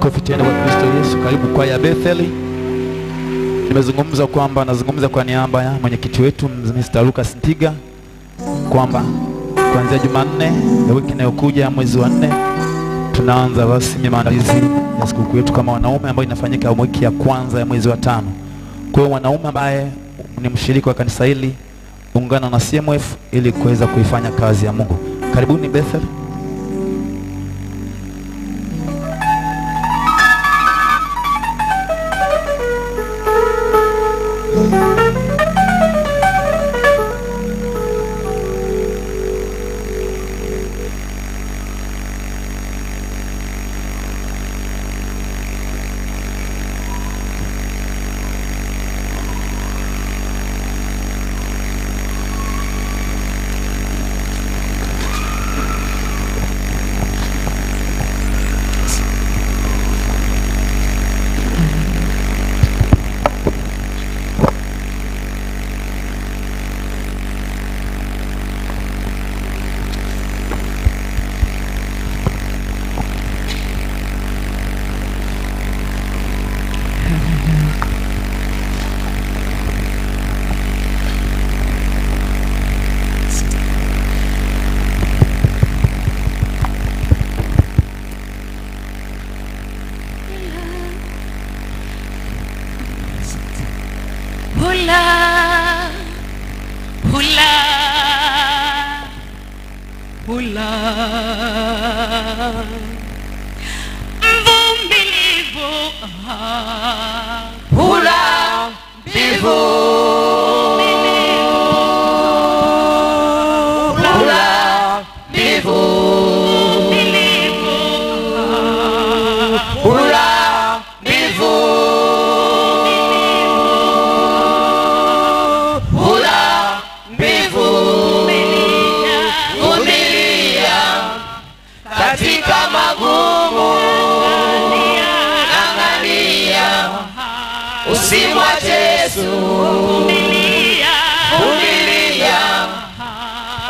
makofi tena kwa Kristo Yesu. Karibu kwa ya Bethel. Nimezungumza kwamba nazungumza kwa niaba ya mwenyekiti wetu Mr. Lucas Ntiga kwamba kuanzia Jumanne ya wiki inayokuja mwezi wa 4 tunaanza rasmi maandalizi ya sikukuu yetu kama wanaume ambayo inafanyika wiki ya kwanza ya mwezi wa 5. Kwa hiyo wanaume ambaye ni mshiriki wa kanisa hili, ungana na CMF ili kuweza kuifanya kazi ya Mungu. Karibuni Bethel.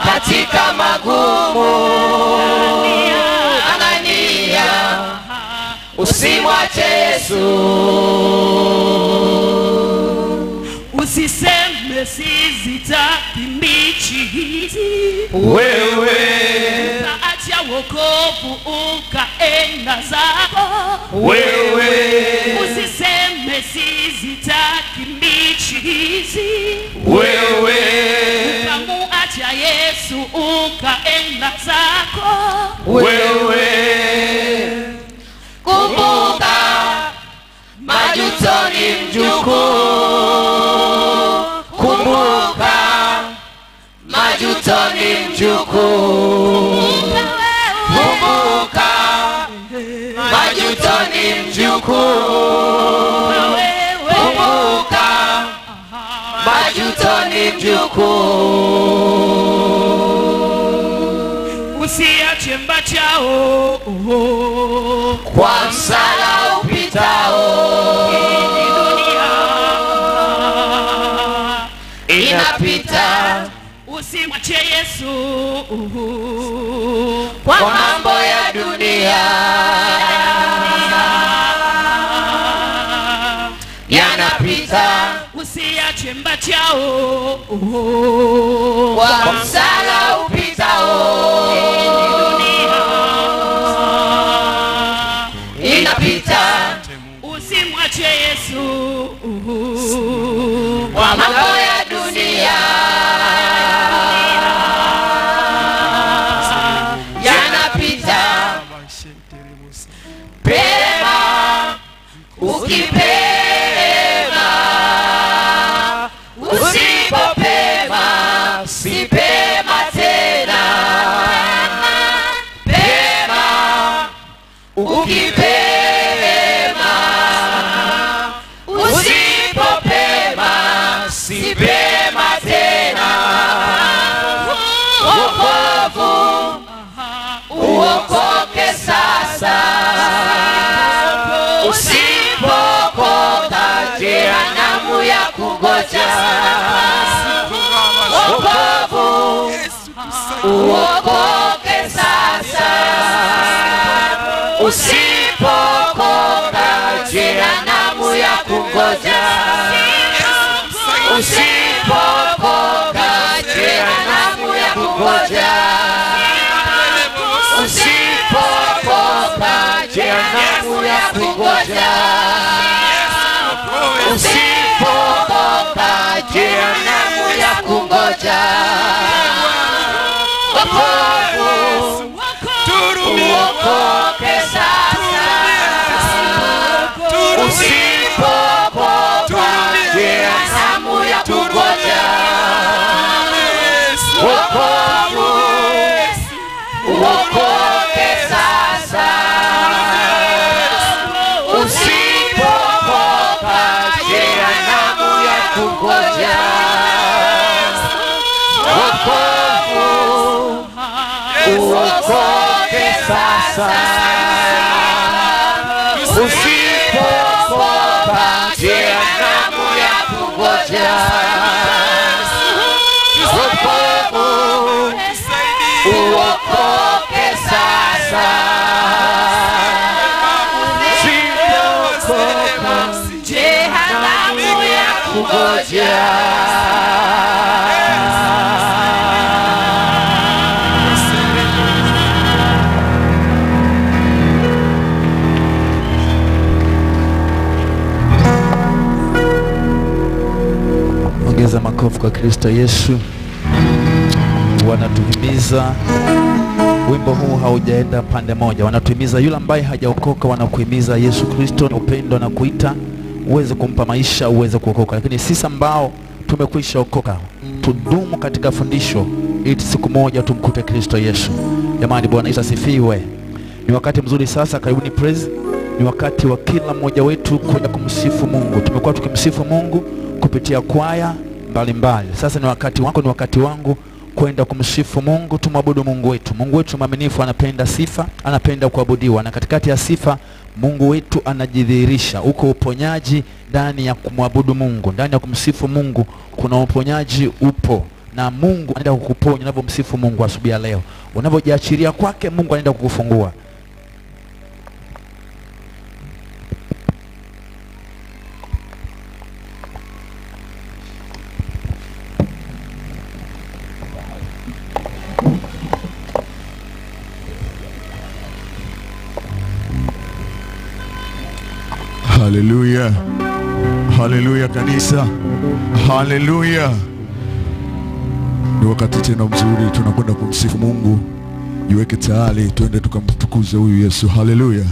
Katika magumu angania, usimwache Yesu. Usiseme sizitaki mbichi hizi, wewe acha wokovu ukaenda zako. Wewe usiseme sizitaki mbichi hizi, wewe acha Yesu ukaenda zako. Wewe kumbuka majuto ni mjukuu, kumbuka majuto ni mjukuu, kumbuka majuto ni mjukuu, kumbuka majuto ni mjukuu. Usiache mbachao kwa msala upitao, dunia inapita. Usimwache Yesu kwa mambo ya dunia, yanapita. Usiache mbachao kwa msala upitao, dunia inapita. Usimwache Yesu kwa mambo ya dunia, yanapita. Pema ukipema, usipopema si pema tena. Pema ukipema, usipopema si pema tena. Wokovu uokoke sasa, usipokoka jehanamu ya kugoja. Wokovu uokoke sasa, usipokoka jehanamu ya kungoja. Usipokoka jehanamu ya kungoja. Usipokoka jehanamu ya kungoja. Usipokoka jehanamu ya kungoja. Wokovu uokoke sasa. Usipokoka jehanamu ya kungoja. Wokovu uokoke sasa. Usipokoka jehanamu ya kungoja. Wokovu uokoke sasa. Usipokoka jehanamu ya kungoja. Wokovu uokoke sasa. Usipokoka jehanamu ya kungoja. Ongeza makofi kwa Kristo Yesu. Wanatuhimiza, wimbo huu haujaenda pande moja. Wanatuhimiza yule ambaye hajaokoka, wanakuhimiza Yesu Kristo ni upendo na kuita uweze kumpa maisha, uweze kuokoka. Lakini sisi ambao tumekwisha okoka, tudumu katika fundisho ili siku moja tumkute Kristo Yesu. Jamani, Bwana Yesu asifiwe. Ni wakati mzuri sasa, karibuni praise. Ni wakati wa kila mmoja wetu kuja kumsifu Mungu. Tumekuwa tukimsifu Mungu kupitia kwaya mbalimbali. Sasa ni wakati wako, ni wakati wangu kwenda kumsifu Mungu. Tumwabudu Mungu wetu. Mungu wetu mwaminifu, anapenda sifa, anapenda kuabudiwa, na katikati ya sifa Mungu wetu anajidhihirisha. Uko uponyaji ndani ya kumwabudu Mungu, ndani ya kumsifu Mungu kuna uponyaji upo, na Mungu anaenda kukuponya unapomsifu Mungu asubuhi ya leo. Unapojiachilia kwake, Mungu anaenda kukufungua. Haleluya. Haleluya kanisa. Haleluya. Ni wakati tena mzuri tunakwenda kumsifu Mungu. Jiweke tayari twende tukamtukuze huyu Yesu. Haleluya.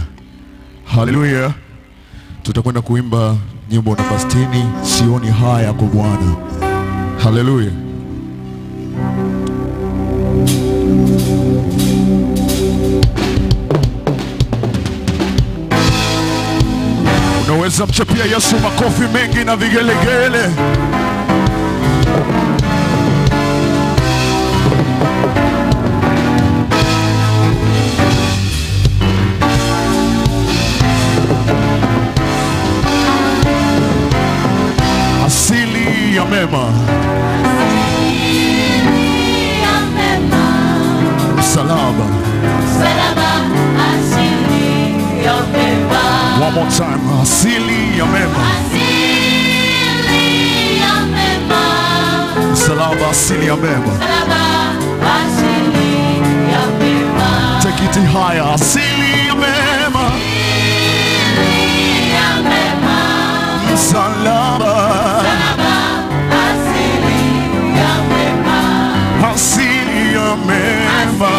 Haleluya. Tutakwenda kuimba nyimbo namba 60, sioni haya kwa Bwana. Haleluya. Unaweza mchapia Yesu makofi mengi na vigelegele. Asili ya mema. Msalaba. Asili ya mema. One more time. Asili ya mema. Asili ya mema. Msalaba, asili ya mema. Asili ya mema. Take it higher. Asili ya mema. Asili ya mema. Msalaba. Asili ya mema. Asili ya mema.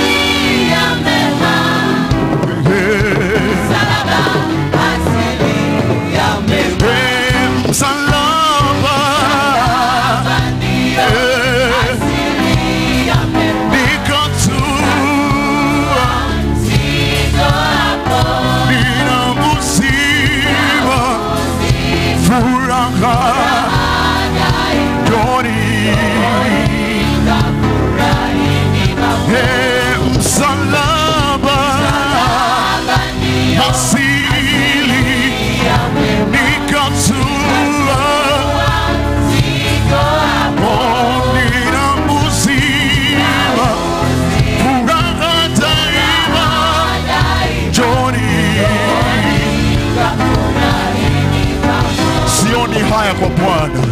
Asili ya mema. sioni haya kwa Bwana.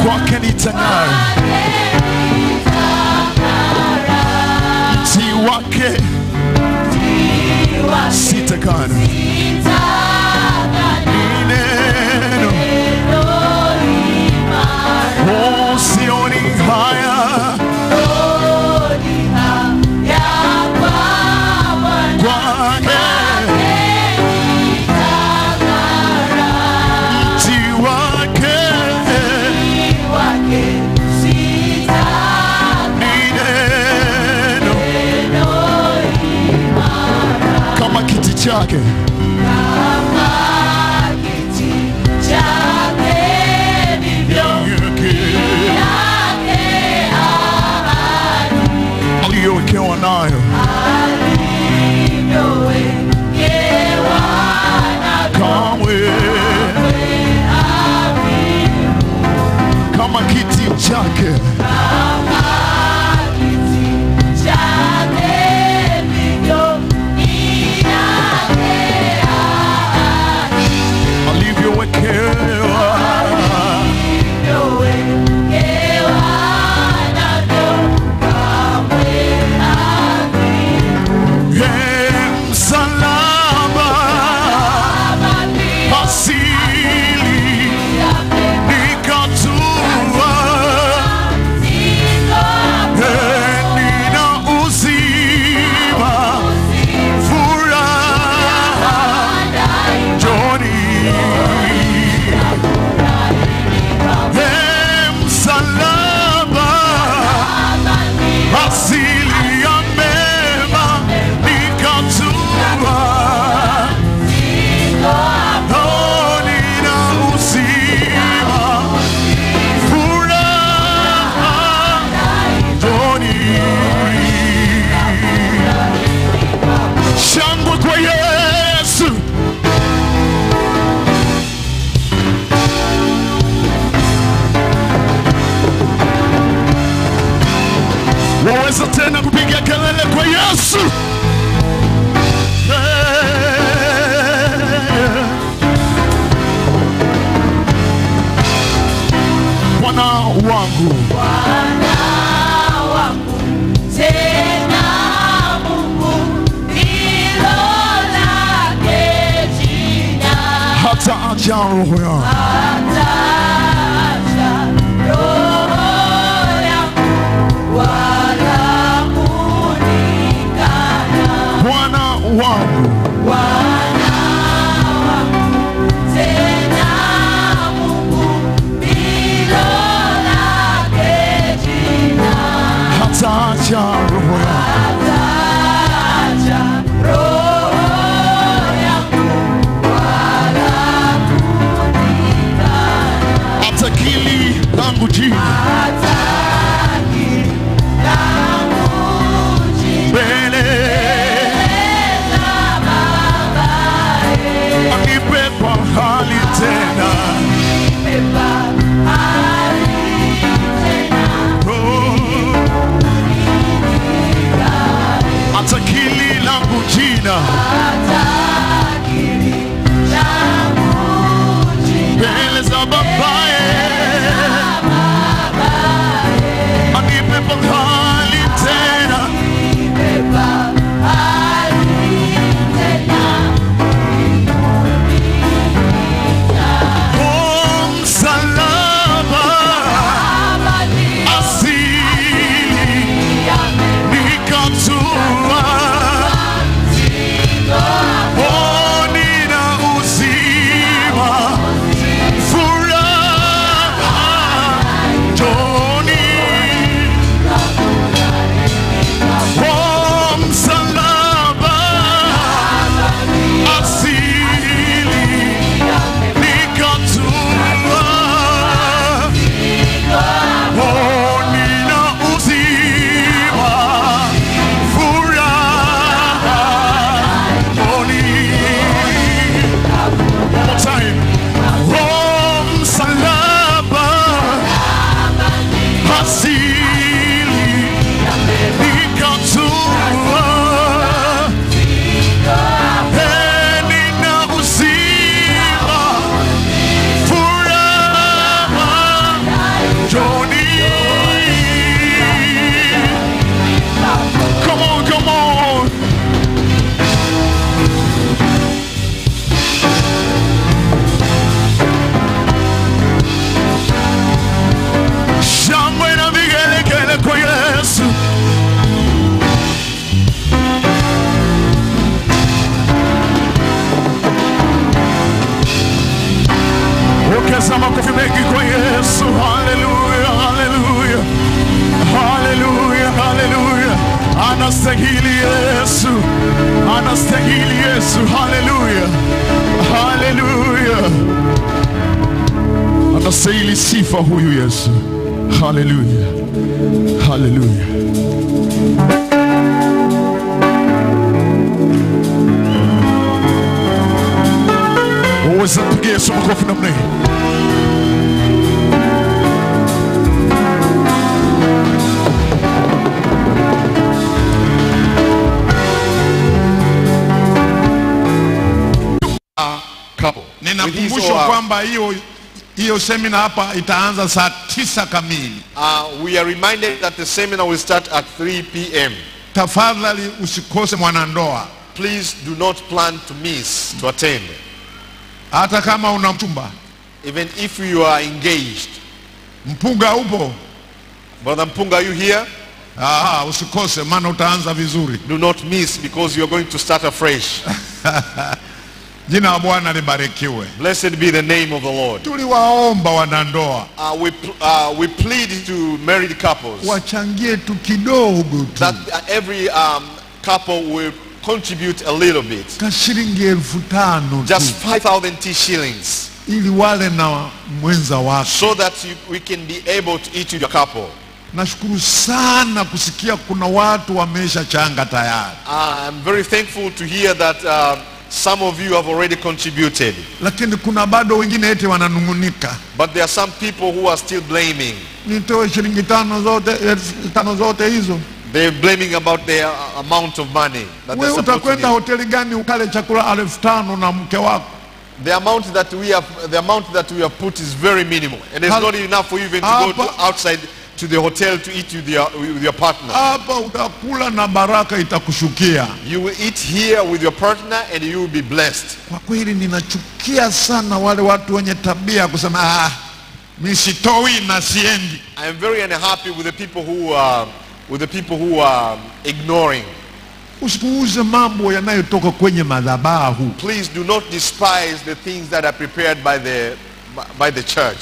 Kwake nitang'ara, mti wake sitakana. Neno oh, sioni haya kwake, mti wake kama kiti chake, aliyowekewa nayo kamwe, kama kiti chake alivyowekewa. Msalaba asili nikatua, nina uzima furaha joni. Msalaba asili ya mema nikatua, oh, nina uzima furaha joni. Shangwe kwa Yesu. Waweza tena kupiga kelele kwa Yesu. Bwana wangu, tena Mungu ndilo lake jina, hata acha roho yangu, ataacha roho yangu wala kunikana. Bwana wangu, Tena Mungu ndilo lake jina, hata acha roho yangu, ataacha roho yangu wala kunikana. Anastahili sifa huyu Yesu. Hallelujah. Hallelujah. Waweza pigia Yesu makofi namna hii. Ninakumbushwa kwamba hiyo seminar hapa itaanza saa 9 kamili. We are reminded that the seminar will start at 3 p.m. Tafadhali usikose mwanandoa. Please do not plan to miss to attend. Hata kama una mchumba. Even if you are engaged. Mpunga upo? Brother Mpunga, are you here? Usikose maana utaanza vizuri. Do not miss because you are going to start afresh. Jina la Bwana libarikiwe. Blessed be the name of the Lord. Tuliwaomba wanandoa. We plead to married couples. Wachangie tu kidogo tu. That every couple will contribute a little bit. Kashilingi 5,000 Just 5,000 shillings. Ili wale na mwenza wako. So that we can be able to eat with your couple. Nashukuru sana kusikia kuna watu wamesha changa tayari. I'm very thankful to hear that some of you have already contributed. Lakini kuna bado wengine eti wananungunika. But there are some people who are still blaming. Nitoe shilingi 5 zote hizo. They're blaming about the amount of money that they're supposed to utakwenda hoteli gani ukale chakula 5,000 na mke wako? The amount that we have put is very minimal, and it's not enough for you even to go outside to the hotel to eat with your partner. Hapa utakula na baraka itakushukia. You will eat here with your partner and you will be blessed. Kwa kweli ninachukia sana wale watu wenye tabia kusema mimi sitoi na siendi. I am very unhappy with the people who are ignoring. Usipuuze mambo yanayotoka kwenye madhabahu. Please do not despise the things that are prepared by the church.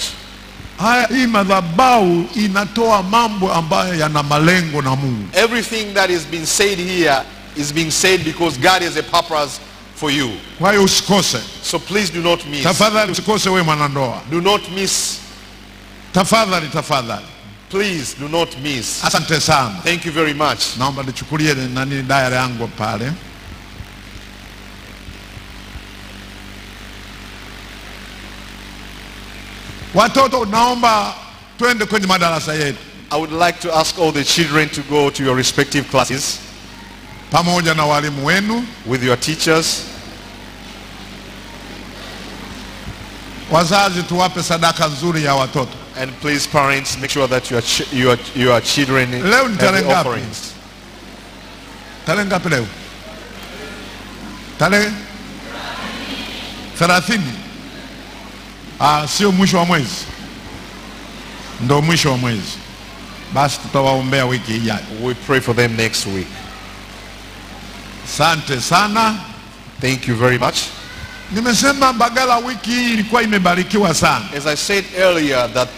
Hii madhabahu inatoa mambo ambayo yana malengo na Mungu. Everything that is being said here is being said because God has a purpose for you. Kwa hiyo usikose. So please do not miss. Tafadhali usikose wewe mwanandoa. Do not miss. Tafadhali. Please do not miss. Asante sana. Thank you very much. Naomba nichukulie diary yangu pale. Watoto naomba twende kwenye madarasa yetu. I would like to ask all the children to go to your respective classes. Pamoja na walimu wenu. With your teachers. Wazazi tuwape sadaka nzuri ya watoto. And please parents, make sure that your children leo ni tarehe ngapi? Offerings. Tarehe ngapi leo? Tarehe 30. Sio mwisho wa mwezi. Ndo mwisho wa mwezi. Basi tutawaombea wiki ijayo. We pray for them next week. Asante sana. Thank you very much. Nimesema Mbagala wiki hii ilikuwa imebarikiwa sana. As I said earlier that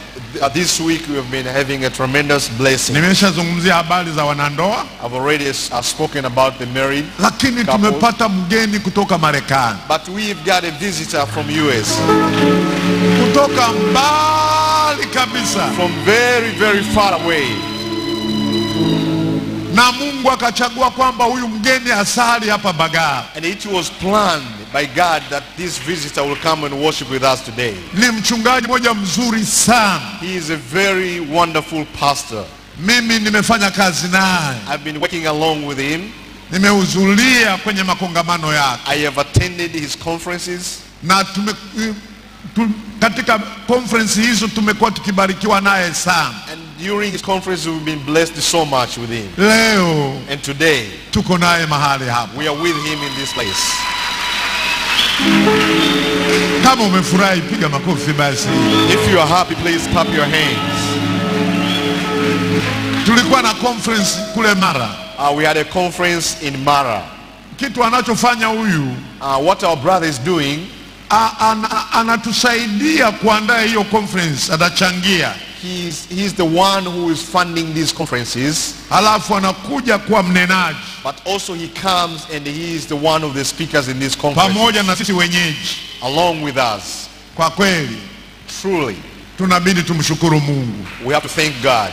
this week we have been having a tremendous blessing. Nimeshazungumzia habari za wanandoa. I've already spoken about the married. Lakini tumepata mgeni kutoka Marekani. But we've got a visitor from US. Kutoka mbali kabisa. From very, very far away. Na Mungu akachagua kwamba huyu mgeni asali hapa Mbagala. And it was planned by God that this visitor will come and worship with us today. Ni mchungaji mmoja mzuri sana. He is a very wonderful pastor. Mimi nimefanya kazi naye. I've been working along with him. Nimehudhuria kwenye makongamano yake. I have attended his conferences. Na katika conference hizo tumekuwa tukibarikiwa naye sana. And during his conference we've been blessed so much with him. Leo and today tuko naye mahali hapa. We are with him in this place. Kama umefurahi piga makofi basi. If you are happy, please clap your hands. Tulikuwa na conference kule Mara. We had a conference in Mara. Kitu anachofanya huyu, what our brother is doing, anatusaidia kuandaa hiyo conference, atachangia. He's the one who is funding these conferences. Alafu anakuja kuwa mnenaji. But also he comes and he is the one of the speakers in this conference. Pamoja na sisi wenyeji. Along with us. Kwa kweli. Truly. tunabidi tumshukuru Mungu. We have to thank God.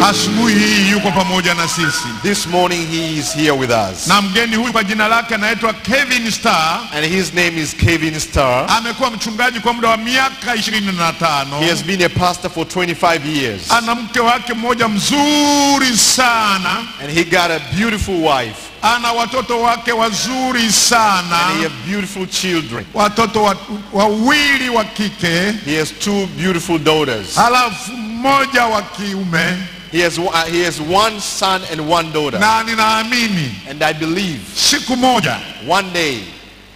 Asubuhi hii yuko pamoja na sisi. This morning he is here with us. Na mgeni huyu kwa jina lake anaitwa Kevin Starr. And his name is Kevin Starr. Amekuwa mchungaji kwa muda wa miaka 25. He has been a pastor for 25 years. Ana mke wake mmoja mzuri sana. And he got a beautiful wife. Ana watoto wake wazuri sana. And he has beautiful children. Watoto wawili wa kike. He has 2 beautiful daughters. Halafu mmoja wa kiume. He has 1 son and 1 daughter. Na ninaamini, and I believe, siku moja one day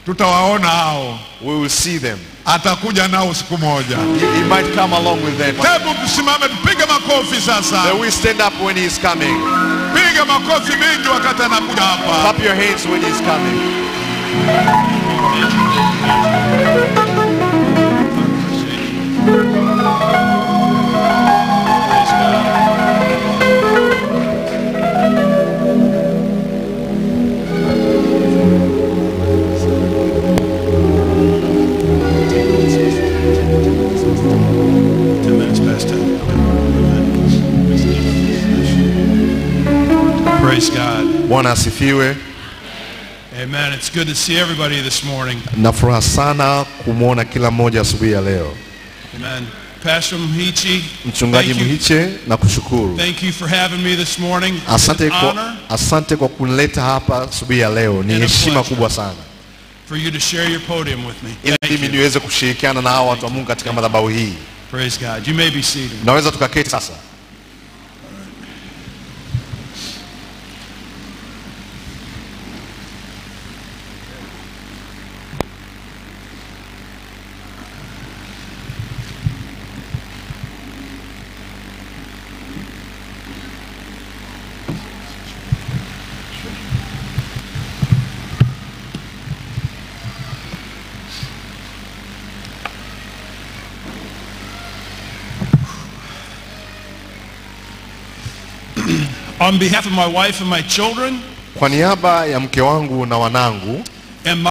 tutawaona hao. we will see them. Atakuja nao siku moja. He might come along with them. Hebu tusimame tupige makofi sasa. Then we stand up when he is coming. Piga makofi mengi wakati anakuja hapa. Clap your hands when he is coming. Praise God. Bwana asifiwe. Amen. It's good to see everybody this morning. Na furaha sana kumwona kila mmoja asubuhi ya leo. Amen. Pastor Mhichi, Mchungaji Mhiche, na kushukuru. Thank you for having me this morning. Asante kwa kunileta hapa asubuhi ya leo. Ni heshima kubwa sana. For you to share your podium with me. Ili mimi niweze kushirikiana na hao watu wa Mungu katika madhabahu hii. Praise God. You may be seated. Naweza tukaketi sasa. On behalf of my wife and my children, kwa niaba ya mke wangu na wanangu, and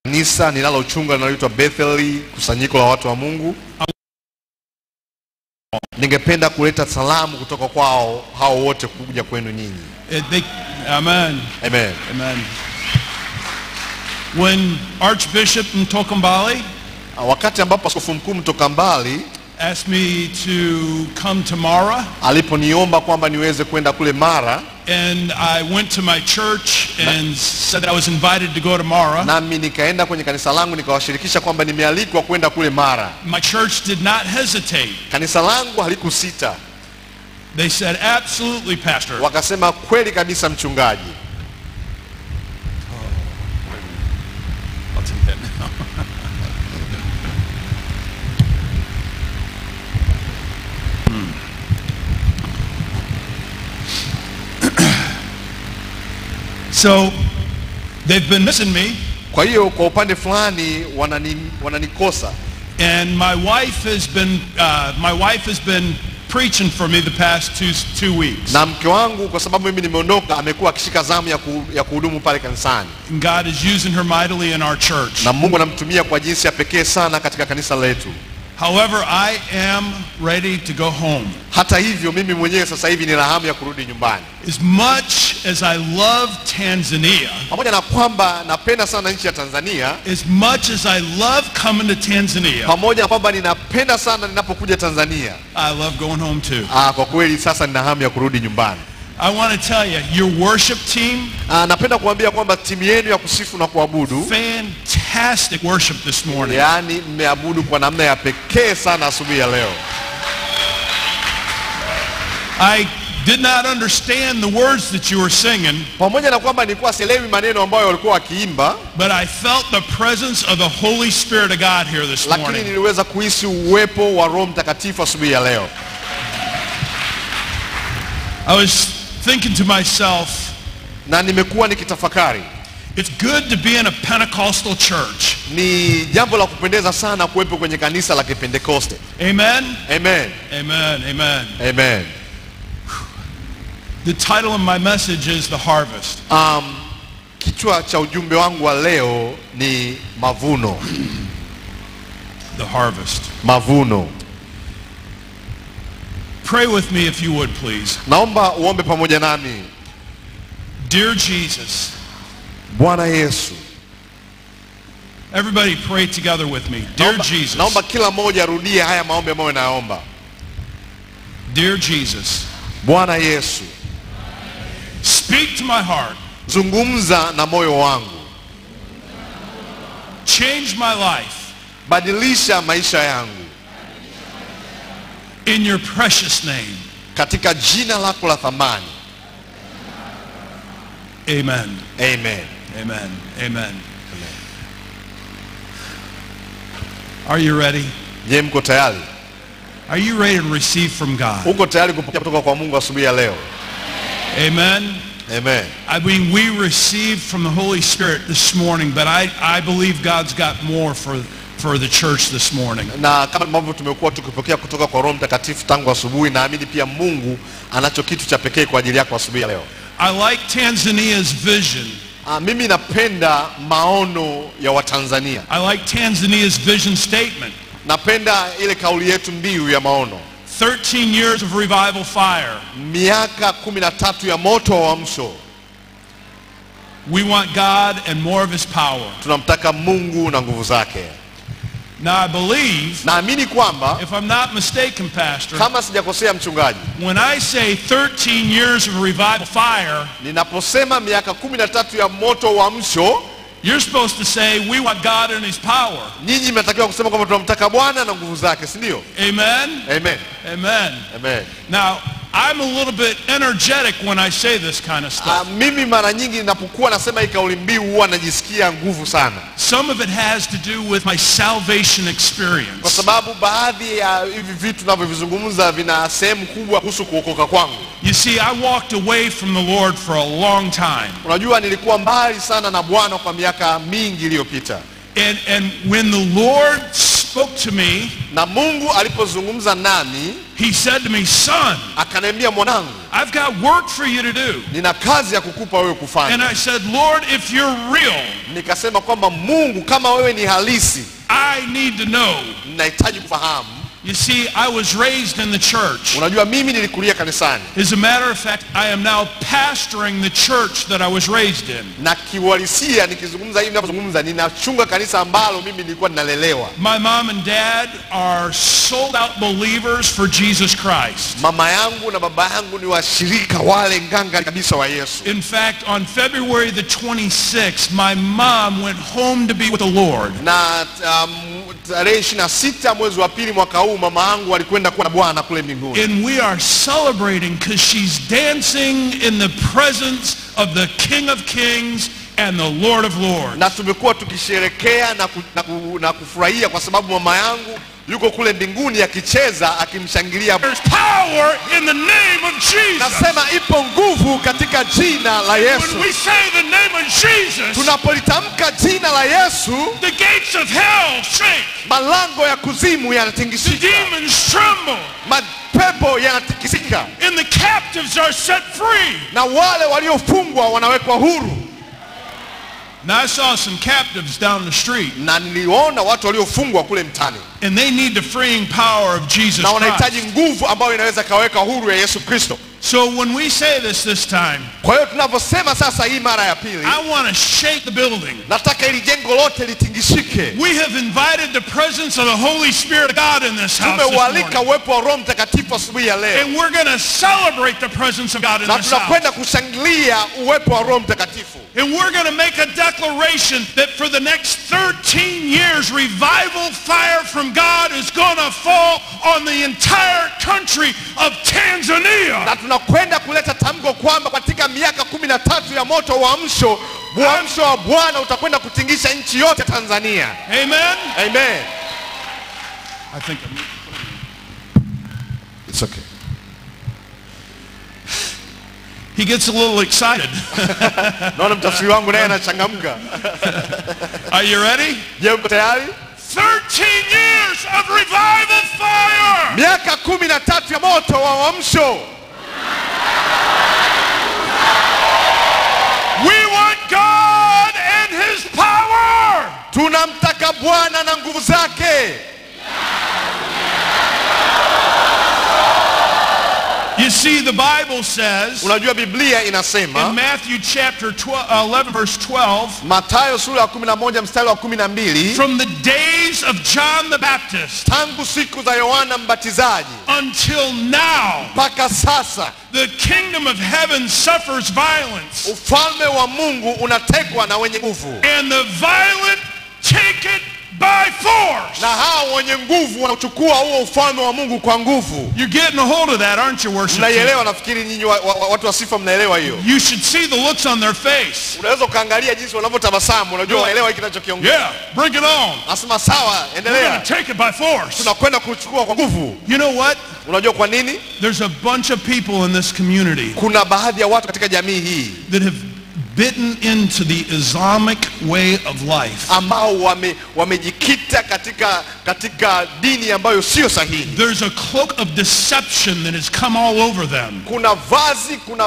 kanisa ninalochunga linaloitwa Bethel, kusanyiko la watu wa Mungu, ningependa kuleta salamu kutoka kwao hao wote kuja kwenu nyinyi. Amen. Amen. Amen. When Archbishop Mtokambali, wakati ambapo askofu mkuu Mtokambali asked me to come to Mara, aliponiomba kwamba niweze kwenda kule Mara, and I went to my church and said that I was invited to go to Mara. Nami nikaenda kwenye kanisa langu nikawashirikisha kwamba nimealikwa kwenda kule Mara. My church did not hesitate. Kanisa langu halikusita. They said, absolutely, Pastor. Wakasema kweli kabisa mchungaji. I'll take that now. So they've been missing me. Kwa hiyo kwa upande fulani wananikosa. And my wife has been preaching for me the past two weeks. Na mke wangu kwa sababu mimi nimeondoka amekuwa akishika zamu ya kuhudumu pale kanisani. And God is using her mightily in our church. Na Mungu anamtumia kwa jinsi ya pekee sana katika kanisa letu. However, I am ready to go home. Hata hivyo mimi mwenyewe sasa hivi nina hamu ya kurudi nyumbani. As much as I love Tanzania, pamoja na kwamba napenda sana nchi ya Tanzania, as much as I love coming to Tanzania, pamoja na kwamba ninapenda sana ninapokuja Tanzania, I love going home too. Kwa kweli sasa nina hamu ya kurudi nyumbani. I want to tell you, your worship team, napenda kuambia kwamba timu yenu ya kusifu na kuabudu, fantastic worship this morning. Yaani mmeabudu kwa namna ya pekee sana asubuhi ya leo. I did not understand the words that you were singing, pamoja na kwamba nilikuwa sielewi maneno ambayo walikuwa wakiimba, but I felt the presence of the Holy Spirit of God here this morning. Lakini niliweza kuhisi uwepo wa Roho Mtakatifu asubuhi ya leo. I was thinking to myself, na nimekuwa nikitafakari, it's good to be in a Pentecostal church. Ni jambo la kupendeza sana kuwepo kwenye kanisa la Kipentekoste. Amen. Amen. Amen. Amen. Amen. The title of my message is The Harvest. Kichwa cha ujumbe wangu wa leo ni mavuno. the harvest. Mavuno. Pray with me if you would, please. Naomba uombe pamoja nami. Dear Jesus. Bwana Yesu. Everybody pray together with me. Dear Jesus. Naomba kila mmoja arudie haya maombi ambayo naomba. Dear Jesus. Bwana Yesu. Speak to my heart. Zungumza na moyo wangu. Change my life. Badilisha maisha yangu. In your precious name. Katika jina lako la thamani. Amen. Amen. Amen. Amen. Are you ready? Je, mko tayari? Are you ready to receive from God? Uko tayari kupokea kutoka kwa Mungu asubuhi ya leo? Amen. Amen. I mean, we received from the Holy Spirit this morning, but I believe God's got more for the church this morning. Na kama ambavyo tumekuwa tukipokea kutoka kwa Roho Mtakatifu tangu asubuhi, naamini pia Mungu anacho kitu cha pekee kwa ajili yako asubuhi ya leo. I like Tanzania's vision. Mimi napenda maono ya Watanzania. I like Tanzania's vision statement. Napenda ile kauli yetu mbiu ya maono. 13 years of revival fire. Miaka 13 ya moto wa uamsho. We want God and more of his power. Tunamtaka Mungu na nguvu zake. Now I believe, naamini kwamba, if I'm not mistaken, Pastor, kama sijakosea mchungaji, when I say 13 years of revival fire, ninaposema miaka 13 ya moto wa uamsho, you're supposed to say we want God and his power. Nyinyi mnatakiwa kusema kwamba tunamtaka Bwana na nguvu zake, si ndio? Amen. Amen. Amen. Amen. Now, I'm a little bit energetic when I say this kind of stuff. Mimi mara nyingi ninapokuwa nasema hii kauli mbiu huwa najisikia nguvu sana. Some of it has to do with my salvation experience. Kwa sababu baadhi ya hivi vitu tunavyovizungumza vina sehemu kubwa kuhusu kuokoka kwangu. You see, I walked away from the Lord for a long time. Unajua nilikuwa mbali sana na Bwana kwa miaka mingi iliyopita. And when the Lord spoke to me, na Mungu alipozungumza nami, he said to me, son, akaniambia mwanangu, I've got work for you to do. Nina kazi ya kukupa wewe kufanya. And I said, Lord, if you're real, nikasema kwamba Mungu kama wewe ni halisi, I need to know. Ninahitaji kufahamu. You see, I was raised in the church. Unajua mimi nilikulia kanisani. As a matter of fact, I am now pastoring the church that I was raised in. Na kiuhalisia nikizungumza hivi ninapozungumza ninachunga kanisa ambalo mimi nilikuwa ninalelewa. My mom and dad are sold out believers for Jesus Christ. Mama yangu na baba yangu ni washirika wale nganga kabisa wa Yesu. In fact, on February the 26th, my mom went home to be with the Lord. Na tarehe 26 mwezi wa pili mwaka huu mama yangu alikwenda kuwa na Bwana kule mbinguni. And we are celebrating because she's dancing in the presence of the King of Kings and the Lord of Lords. Na tumekuwa tukisherekea na kufurahia kwa sababu mama yangu yuko kule mbinguni akicheza akimshangilia. There's power in the name of Jesus. Nasema ipo nguvu katika jina la Yesu. When we say the name of Jesus, tunapolitamka jina la Yesu, the gates of hell shake. Malango ya kuzimu yanatingishika. The demons tremble. Mapepo yanatikisika. And the captives are set free. Na wale waliofungwa wanawekwa huru. Now I saw some captives down the street. Na niliona watu waliofungwa kule mtaani. And they need the freeing power of Jesus Christ. Na wanahitaji nguvu ambayo inaweza kaweka huru ya Yesu Kristo. So when we say this time, kwa hiyo tunaposema sasa hii mara ya pili, I want to shake the building. Nataka ili jengo lote litingishike. We have invited the presence of the Holy Spirit of God in this house. Tumewalika uwepo wa Roho Mtakatifu asubuhi ya leo. And we're going to celebrate the presence of God in this house. Na tunakwenda kushangilia uwepo wa Roho Mtakatifu. And we're going to make a declaration that for the next 13 years, revival fire from God is going to fall on the entire country of Tanzania. Na tunakwenda kuleta tamko kwamba katika miaka 13 ya moto wa uamsho wa Bwana utakwenda kutingisha nchi yote Tanzania. Amen. Amen. I think it's okay. He gets a little excited. Naona mtafsiri wangu naye anachangamka. Are you ready? Je, uko tayari? 13 years of revival fire. Miaka 13 ya moto wa uamsho. We want God and his power. Tunamtaka Bwana na nguvu zake. see, the Bible says Unajua Biblia in inasema Matthew chapter 11 verse 12, Mathayo sura ya 11 mstari wa 12, from the days of John the Baptist tangu siku za Yohana Mbatizaji until now, mpaka sasa the kingdom of heaven suffers violence, ufalme wa Mungu unatekwa na wenye nguvu, and the violent take it by force. na hao wenye nguvu wanachukua huo ufalme wa Mungu kwa nguvu. You're getting a hold of that, aren't you, worship team? Mnaielewa? Nafikiri nyinyi watu wa sifa mnaelewa hiyo. You should see the looks on their face. Unaweza kaangalia jinsi wanavyotabasamu, unajua waelewa hiki kinachokiongea. Yeah, bring it on. Nasema sawa, We're going endelea. to take it by force. Tunakwenda kuchukua kwa nguvu. You know what? Unajua kwa nini? There's a bunch of people in this community Kuna baadhi ya watu katika jamii hii that have bitten into the Islamic way of life. ambao wamejikita katika dini ambayo sio sahihi. There's a cloak of deception that has come all over them. Kuna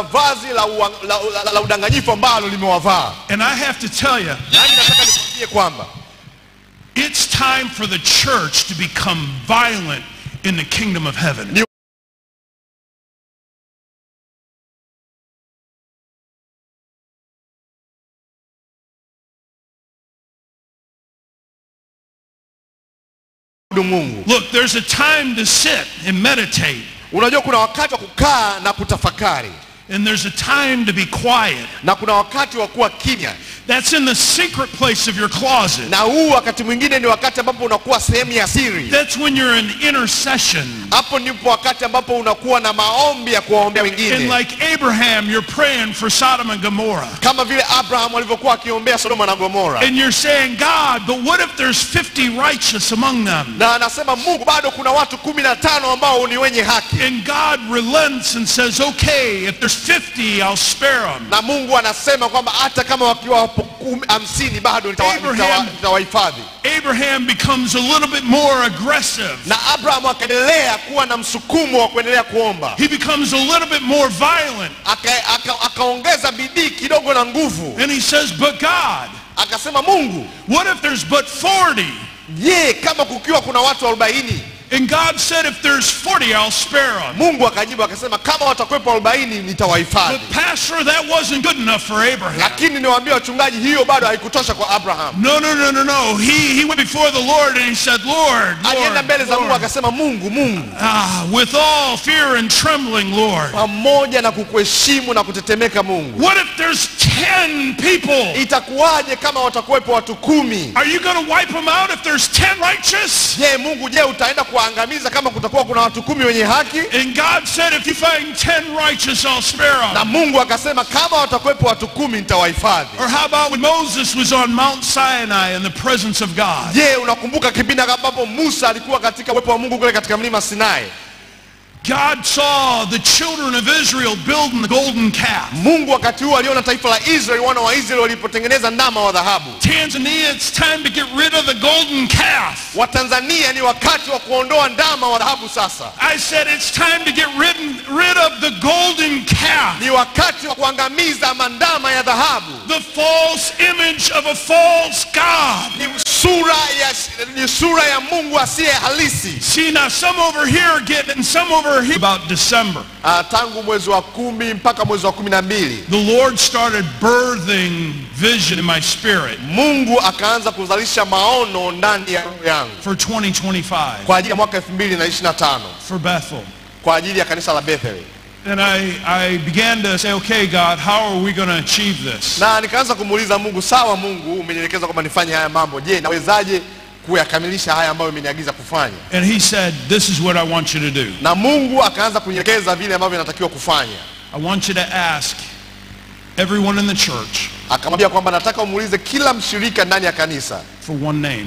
vazi la udanganyifu ambalo limewavaa. And I have to tell you, Nani nataka nikwambie kwamba it's time for the church to become violent in the kingdom of heaven. Mungu. Look, there's a time to sit and meditate. Unajua kuna wakati wa kukaa na kutafakari, And there's a time to be quiet. na kuna wakati wa kuwa kimya. That's in the secret place of your closet. Na huu wakati mwingine ni wakati ambapo unakuwa sehemu ya siri. That's when you're in intercession. Hapo ndipo wakati ambapo unakuwa na maombi ya kuwaombea And wengine. like Abraham, you're praying for Sodom and Gomorrah. Kama vile Abraham alivyokuwa akiombea Sodoma na Gomora. And you're saying, God, but what if there's 50 righteous among them? Na anasema Mungu, bado kuna watu 15 ambao ni wenye haki. And God relents and says, okay, if there's 50, I'll spare them. Na Mungu anasema kwamba hata kama wakiwa hapo 50 bado nitawahifadhi. Abraham becomes a little bit more aggressive. Na Abraham akaendelea kuwa na msukumo wa kuendelea kuomba. He becomes a little bit more violent. Akaongeza bidii kidogo na nguvu. And he says, but God, Akasema Mungu, what if there's but 40? je, kama kukiwa kuna watu 40? And God said, if there's 40, I'll spare them. Mungu akajibu akasema kama watakuwepo 40 nitawahifadhi. But pastor, that wasn't good enough for Abraham. Lakini niwaambie wachungaji, hiyo bado haikutosha kwa Abraham. No. He went before the Lord and he said, Lord, Alienda mbele za Mungu Lord. akasema, Mungu, With all fear and trembling, Lord. pamoja na kukuheshimu na kutetemeka Mungu, What if there's 10 people? itakuwaje kama watakuwepo watu 10? Are you going to wipe them out if there's 10 righteous? Je, Mungu, utaenda kuangamiza kama kutakuwa kuna watu 10 wenye haki? And God said, if you find 10 righteous, I'll spare Na them. Mungu akasema kama watakuwepo watu 10 nitawahifadhi. Or how about when Moses was on Mount Sinai in the presence of God? Je, unakumbuka kipindi ambapo Musa alikuwa katika uwepo wa Mungu kule katika mlima Sinai? God saw the children of Israel building the golden calf. Mungu wakati huo aliona taifa la Israeli, wana wa Israeli walipotengeneza ndama wa dhahabu. Tanzania, it's time to get rid of the golden calf. Wa Tanzania ni wakati wa kuondoa ndama wa dhahabu sasa. I said it's time to get rid of the golden calf. Ni wakati wa kuangamiza mandama ya dhahabu. The false image of a false God. Ni sura ya Mungu asiye halisi. See, now some over here are getting it and some over here about December. Tangu mwezi wa 10 mpaka mwezi wa 12. The Lord started birthing vision in my spirit. Mungu akaanza kuzalisha maono ndani ya roho yangu. For 2025. Kwa ajili ya mwaka 2025. For Bethel. Kwa ajili ya kanisa la Bethel. And I began to say, okay, God, how are we going to achieve this? Na nikaanza kumuuliza Mungu, sawa Mungu, umenielekeza kwamba nifanye haya mambo. Je, nawezaje kuyakamilisha haya ambayo umeniagiza kufanya? And he said, this is what I want you to do. Na Mungu akaanza kunielekeza vile ambavyo natakiwa kufanya. I want you to ask everyone in the church. Akamwambia kwamba nataka umuulize kila mshirika ndani ya kanisa For one name.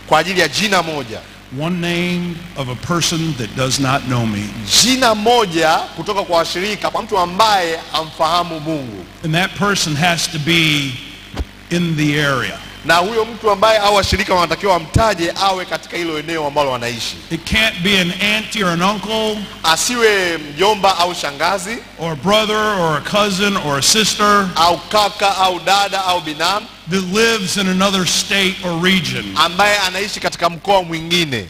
kwa ajili ya jina moja. One name of a person that does not know me. Jina moja kutoka kwa washirika kwa mtu ambaye hamfahamu Mungu. And that person has to be in the area. Na huyo mtu ambaye au washirika wanatakiwa wamtaje awe katika hilo eneo ambalo wanaishi. It can't be an auntie or an uncle. Asiwe mjomba au shangazi. Or a brother or a cousin or a sister. Au kaka au dada au binamu. That lives in another state or region. Ambaye anaishi katika mkoa mwingine.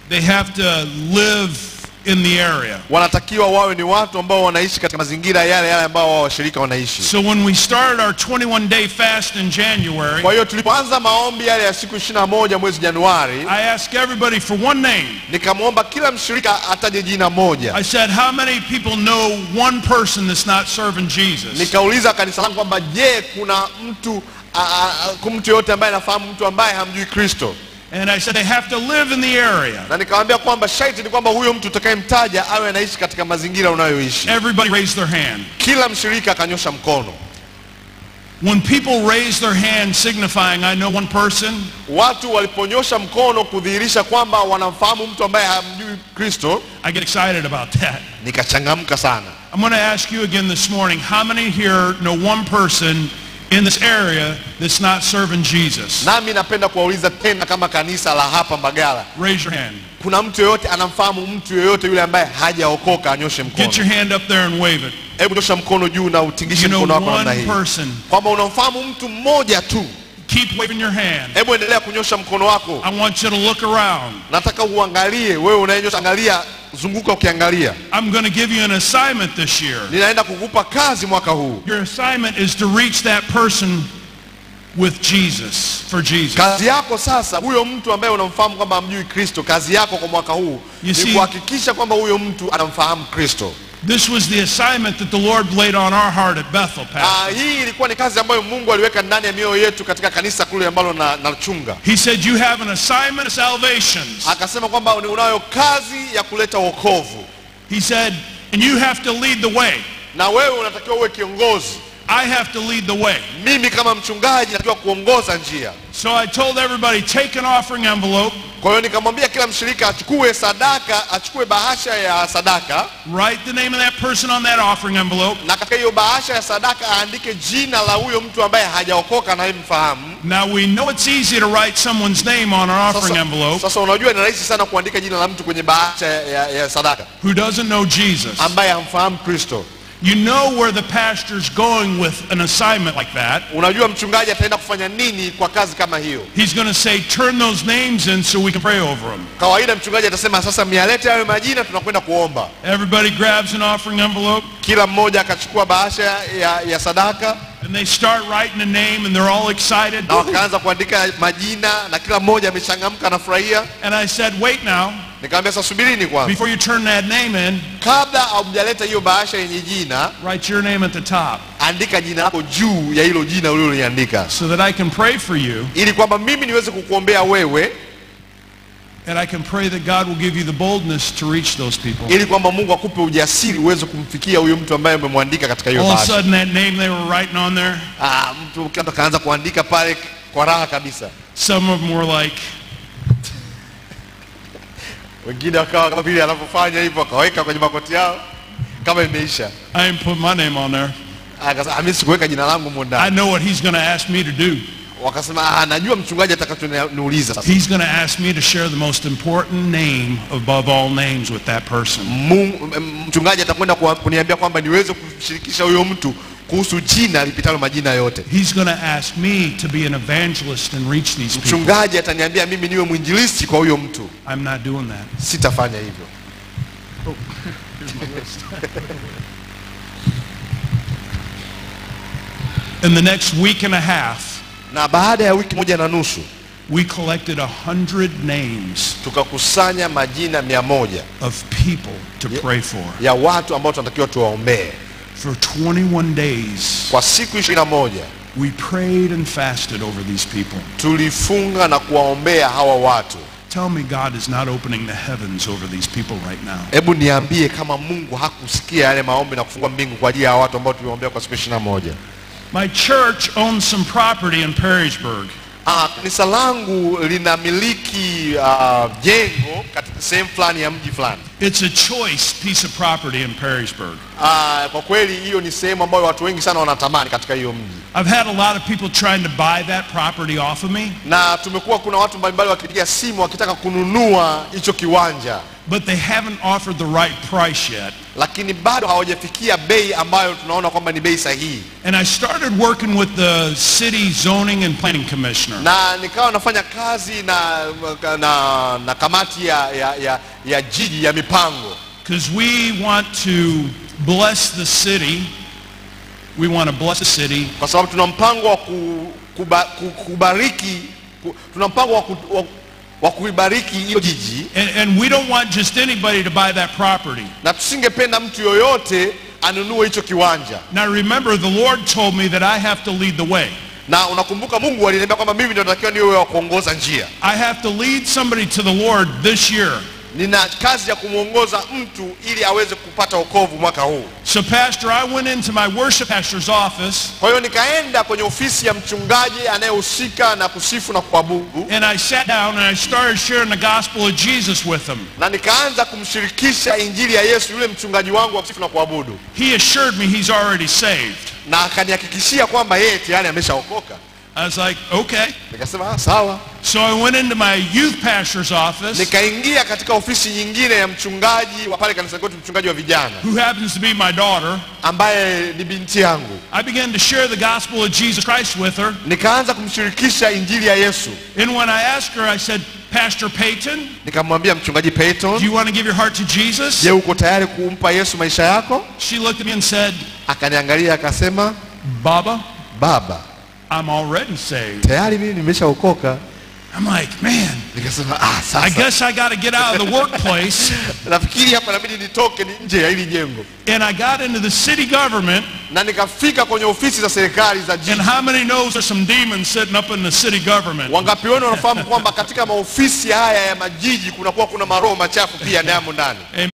They have to live in the area. wanatakiwa wawe ni watu ambao wanaishi katika mazingira yale yale ambao wao washirika wanaishi. So when we started our 21-day fast in January, Kwa hiyo tulipoanza maombi yale ya siku 21 mwezi Januari, I asked everybody for one name. nikamwomba kila mshirika ataje jina moja. I said, how many people know one person that's not serving Jesus? Nikauliza kanisa langu kwamba je, kuna mtu yote ambaye anafahamu mtu ambaye hamjui Kristo? And I said they have to live in the area. Na nikamwambia kwamba sharti ni kwamba huyo mtu utakayemtaja awe anaishi katika mazingira unayoishi. Everybody raised their hand. Kila mshirika akanyosha mkono. When people raise their hand signifying I know one person, Watu waliponyosha mkono kudhihirisha kwamba wanamfahamu mtu ambaye hamjui Kristo, I get excited about that. nikachangamka sana. I'm going to ask you again this morning, how many here know one person in this area that's not serving Jesus? Nami napenda kuwauliza tena kama kanisa la hapa Mbagala, Raise your hand. kuna mtu yoyote anamfahamu mtu yoyote yule ambaye hajaokoka? Anyoshe Get your mkono. hand up there and wave it. Hebu nyosha mkono juu na utingishe You know mkono wako namna one hii. person. Kwamba unamfahamu mtu mmoja tu. Keep waving your hand. Hebu endelea kunyosha mkono wako. I want you to look around. Nataka uangalie, wewe unayenyosha, angalia, zunguka ukiangalia. I'm going to give you an assignment this year. Ninaenda kukupa kazi mwaka huu. Your assignment is to reach that person with Jesus, for Jesus. Kazi yako sasa, huyo mtu ambaye unamfahamu kwamba hamjui Kristo, kazi yako kwa mwaka huu ni see- kuhakikisha kwamba huyo mtu anamfahamu Kristo. This was the assignment that the Lord laid on our heart at Bethel, Pastor. Hii ilikuwa ni kazi ambayo Mungu aliweka ndani ya mioyo yetu katika kanisa kule ambalo nachunga. He said, you have an assignment of salvation. Akasema kwamba unayo kazi ya kuleta wokovu. He said, and you have to lead the way. Na wewe unatakiwa uwe kiongozi. I have to lead the way. Mimi kama mchungaji natakiwa kuongoza njia. So I told everybody, take an offering envelope, Kwa hiyo nikamwambia kila mshirika achukue sadaka, achukue bahasha ya sadaka, write the name of that person on that offering envelope. na katika hiyo bahasha ya sadaka aandike jina la huyo mtu ambaye hajaokoka na mfahamu. Now we know it's easy to write someone's name on an offering envelope Sasa unajua ni rahisi sana kuandika jina la mtu kwenye bahasha ya sadaka who doesn't know Jesus. ambaye hamfahamu Kristo. You know where the pastor's going with an assignment like that. Unajua mchungaji ataenda kufanya nini kwa kazi kama hiyo. He's going to say, turn those names in so we can pray over them. Kawaida mchungaji atasema sasa mialete hayo majina, tunakwenda kuomba. Everybody grabs an offering envelope Kila mmoja akachukua bahasha ya sadaka and they start writing a name and they're all excited. na wakaanza kuandika majina na kila mmoja amechangamka na furahia. And I said, wait now, Nikamwambia sasa subirini kwanza. before you turn that name in, Kabla haujaleta hiyo bahasha yenye jina, write your name at the top andika jina lako juu ya hilo jina uliloliandika, so that I can pray for you ili kwamba mimi niweze kukuombea wewe, and I can pray that God will give you the boldness to reach those people. ili kwamba Mungu akupe ujasiri uweze kumfikia huyo mtu ambaye umemwandika katika hiyo All of a bahasha. sudden that name they were writing on there, Mtu akaanza kuandika pale kwa raha kabisa. some of them were like, Wengine wakawa kama vile anavyofanya hivyo, akaweka kwenye makoti yao kama imeisha. I didn't put my name on there. Akasema mimi sikuweka jina langu humo I ndani. know what he's going to ask me to do. Wakasema najua mchungaji atakachoniuliza sasa. He's going to ask me to share the most important name above all names with that person. Mchungaji atakwenda kuniambia kwamba niweze kushirikisha huyo mtu kuhusu jina lipitalo majina yote. He's going to ask me to be an evangelist and reach these people. Mchungaji ataniambia mimi niwe mwinjilisti kwa huyo mtu. I'm not doing that. Sitafanya hivyo. In the next week and a half, Na baada ya wiki moja na nusu we collected 100 names tukakusanya majina 100 of people to pray for. ya watu ambao tunatakiwa tuwaombee. For 21 days, Kwa siku 21 we prayed and fasted over these people. tulifunga na kuwaombea hawa watu. Tell me God is not opening the heavens over these people right now. Hebu niambie kama Mungu hakusikia yale maombi na kufungua mbingu kwa ajili ya watu ambao tuliwaombea kwa siku 21. My church owns some property in Perrysburg. Kanisa langu linamiliki jengo katika sehemu fulani ya mji fulani. It's a choice piece of property in Perrysburg. Kwa kweli hiyo ni sehemu ambayo watu wengi sana wanatamani katika hiyo mji. I've had a lot of people trying to buy that property off of me, Na kuna watu mbalimbali wakipigia simu wakitaka kununua hicho kiwanja, but they haven't offered the right price yet. lakini bado hawajafikia bei ambayo tunaona kwamba ni bei sahihi. And I started working with the city zoning and planning commissioner. Na nikawa nafanya kazi na kamati ya jiji ya mipango. because we want to bless the city. We want to bless the city. Kwa sababu tuna mpango wa kubariki, tuna mpango wa kuibariki hiyo jiji. And we don't want just anybody to buy that property. Na tusingependa mtu yoyote anunue hicho kiwanja. Now remember, the Lord told me that I have to lead the way. Na unakumbuka Mungu aliniambia kwamba mimi ndio natakiwa niwe wa kuongoza njia. I have to lead somebody to the Lord this year. Nina kazi ya kumuongoza mtu ili aweze kupata wokovu mwaka huu. So pastor, I went into my worship pastor's office. Kwa hiyo nikaenda kwenye ofisi ya mchungaji anayehusika na kusifu na kuabudu. And I sat down and I started sharing the gospel of Jesus with him. Na nikaanza kumshirikisha injili ya Yesu yule mchungaji wangu wa kusifu na kuabudu. He assured me he's already saved. Na akanihakikishia kwamba yeye tayari ameshaokoka. I was like, okay. Nikasema sawa. So I went into my youth pastor's office. Nikaingia katika ofisi nyingine ya mchungaji wa pale kanisa kwetu, mchungaji wa vijana, who happens to be my daughter. ambaye ni binti yangu. I began to share the gospel of Jesus Christ with her. Nikaanza kumshirikisha injili ya Yesu. And when I asked her, I said, Pastor Peyton, nikamwambia mchungaji Peyton, do you want to give your heart to Jesus? Je, uko tayari kumpa Yesu maisha yako? She looked at me and said, akaniangalia akasema, Baba, I'm already saved. Tayari mimi nimeshaokoka. I'm like, man, nikasema sasa, I guess I got to get out of the workplace. Nafikiri hapa inabidi nitoke nje ya hili jengo. And I got into the city government. Na nikafika kwenye ofisi za serikali za jiji. And how many knows there's some demons sitting up in the city government? Wangapi wenu wanafahamu kwamba katika maofisi haya ya majiji kuna maroho machafu pia ndani ndani.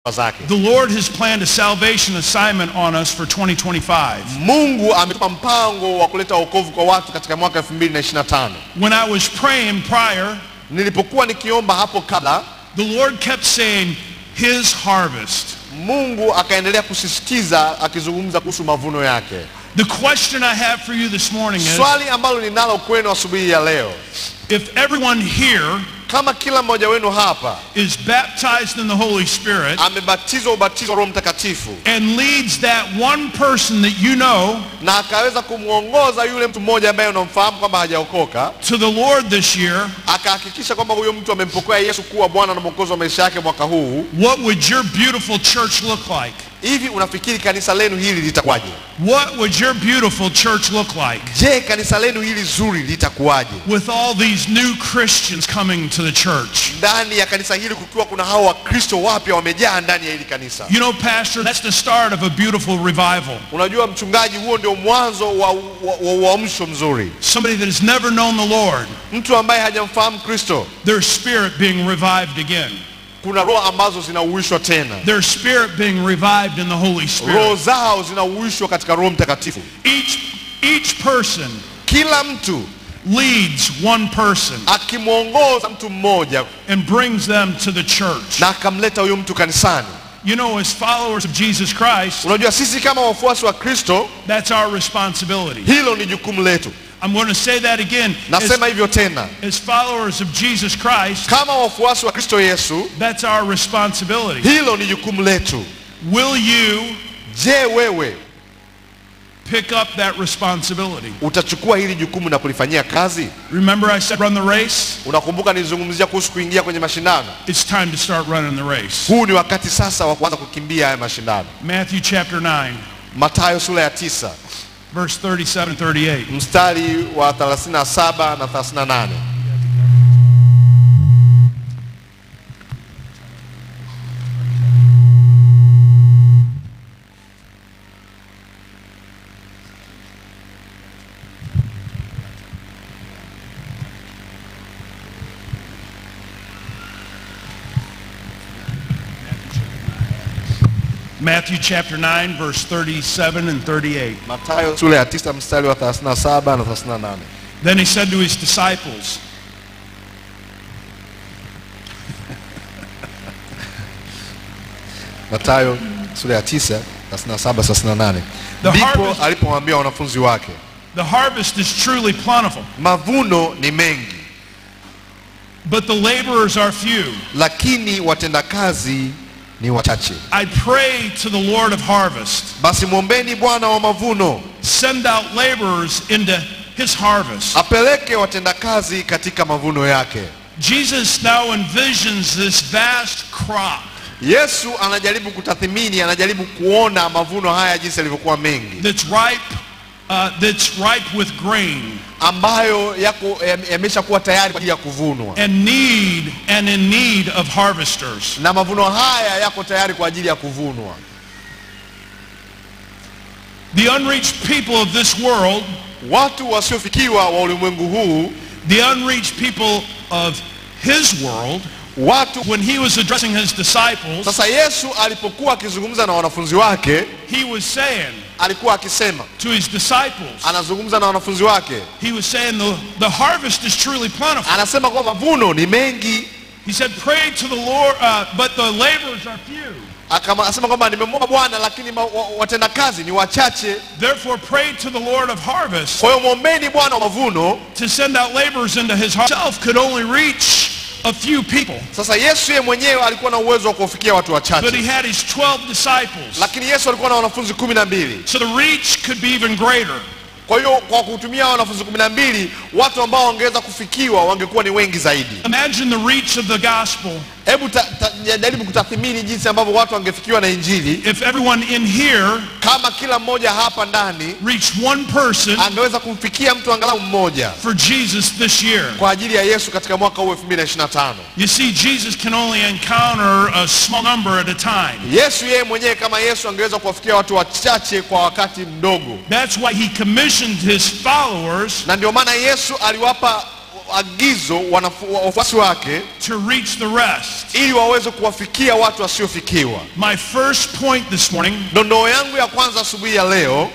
The Lord has planned a salvation assignment on us for 2025. Mungu ametupa mpango wa kuleta wokovu kwa watu katika mwaka 2025. When I was praying prior, nilipokuwa nikiomba hapo kabla, the Lord kept saying his harvest. Mungu akaendelea kusisitiza akizungumza kuhusu mavuno yake. The question I have for you this morning is, swali ambalo ninalo kwenu asubuhi ya leo, if everyone here kama kila mmoja wenu hapa is baptized in the Holy Spirit amebatizwa ubatizo wa Roho Mtakatifu and leads that one person that you know na akaweza kumuongoza yule mtu mmoja ambaye unamfahamu kwamba hajaokoka to the Lord this year, akahakikisha kwamba huyo mtu amempokea Yesu kuwa Bwana na Mwokozi wa maisha yake mwaka huu, what would your beautiful church look like? hivi unafikiri kanisa lenu hili litakuwaje? What would your beautiful church look like? Je, kanisa lenu hili zuri litakuwaje With all these new Christians coming to the church? ndani ya kanisa hili kukiwa kuna hao Wakristo wapya wamejaa ndani ya hili kanisa? You know, Pastor, that's the start of a beautiful revival. Unajua mchungaji, huo ndio mwanzo wa uamsho mzuri. Somebody that has never known the Lord, Mtu ambaye hajamfahamu Kristo, their spirit being revived again. kuna roho ambazo zinauishwa tena. Their spirit being revived in the Holy Roho Spirit. zao zinauishwa katika Roho Mtakatifu. Each person Kila mtu leads one person akimwongoza mtu mmoja and brings them to the church. na akamleta huyo mtu kanisani. You know, as followers of Jesus Christ, Unajua sisi kama wafuasi wa Kristo, that's our responsibility. hilo ni jukumu letu. I'm going to say that again. Nasema hivyo tena, As followers of Jesus Christ, kama wafuasi wa Kristo Yesu, that's our responsibility. hilo ni jukumu letu. Will you Je, wewe pick up that responsibility? utachukua hili jukumu na kulifanyia kazi? Remember I said run the race? Unakumbuka nilizungumzia kuhusu kuingia kwenye mashindano? It's time to start running the race. Huu ni wakati sasa wa kuanza kukimbia haya mashindano. Matthew chapter 9, Mathayo sura ya 9 verse 37 and 38. mstari wa 37 na 38. Matthew chapter 9, verse 37 and 38. Mathayo sura ya 9 mstari wa 37 na 38. Then he said to his disciples, Mathayo sura ya 9 37 38. The Ndipo harvest- alipowaambia wanafunzi wake, the harvest is truly plentiful, mavuno ni mengi, but the laborers are few. lakini watendakazi ni wachache. I pray to the Lord of harvest, Basi mwombeni Bwana wa mavuno send out laborers into his harvest. apeleke watendakazi katika mavuno yake. Jesus now envisions this vast crop Yesu anajaribu kutathmini, anajaribu kuona mavuno haya jinsi yalivyokuwa mengi, that's ripe with grain ambayo yameshakuwa tayari kwa ajili ya kuvunwa, and in need of harvesters. na mavuno haya yako tayari kwa ajili ya kuvunwa. The unreached people of this world, Watu wasiofikiwa wa ulimwengu huu, the unreached people of his world, watu. when he was addressing his disciples, Sasa Yesu alipokuwa akizungumza na wanafunzi wake, he was saying alikuwa akisema, to his disciples, anazungumza na wanafunzi wake, he was saying the harvest is truly plentiful. anasema kwamba mavuno ni mengi. He said, pray to the Lord, but the laborers are few. Anasema kwamba nimemwomba Bwana, lakini watendakazi ni wachache. Therefore pray to the Lord of harvest Kwa hiyo mwombeni Bwana wa mavuno. to send out laborers into his harvest. Himself could only reach a few people, Sasa Yesu yeye mwenyewe alikuwa na uwezo wa kuwafikia watu but he wachache, had his 12 disciples, lakini Yesu alikuwa na wanafunzi 12. so the reach could be even greater. Kwa hiyo kwa kutumia wanafunzi 12, watu ambao wangeweza kufikiwa wangekuwa ni wengi zaidi. Imagine the reach of the gospel Hebu jaribu kutathmini jinsi ambavyo watu wangefikiwa na Injili if everyone in here kama kila mmoja hapa ndani reached one person angeweza kumfikia mtu angalau mmoja for Jesus this year. kwa ajili ya Yesu katika mwaka huu 2025. You see, Jesus can only encounter a small number at a time. Yesu yeye mwenyewe kama Yesu angeweza kuwafikia watu wachache kwa wakati mdogo, That's why he commissioned his followers na ndio maana Yesu aliwapa agizo wafuasi wake to reach the rest. ili waweze kuwafikia watu wasiofikiwa. My first point this morning, Dondoo yangu ya kwanza asubuhi ya leo,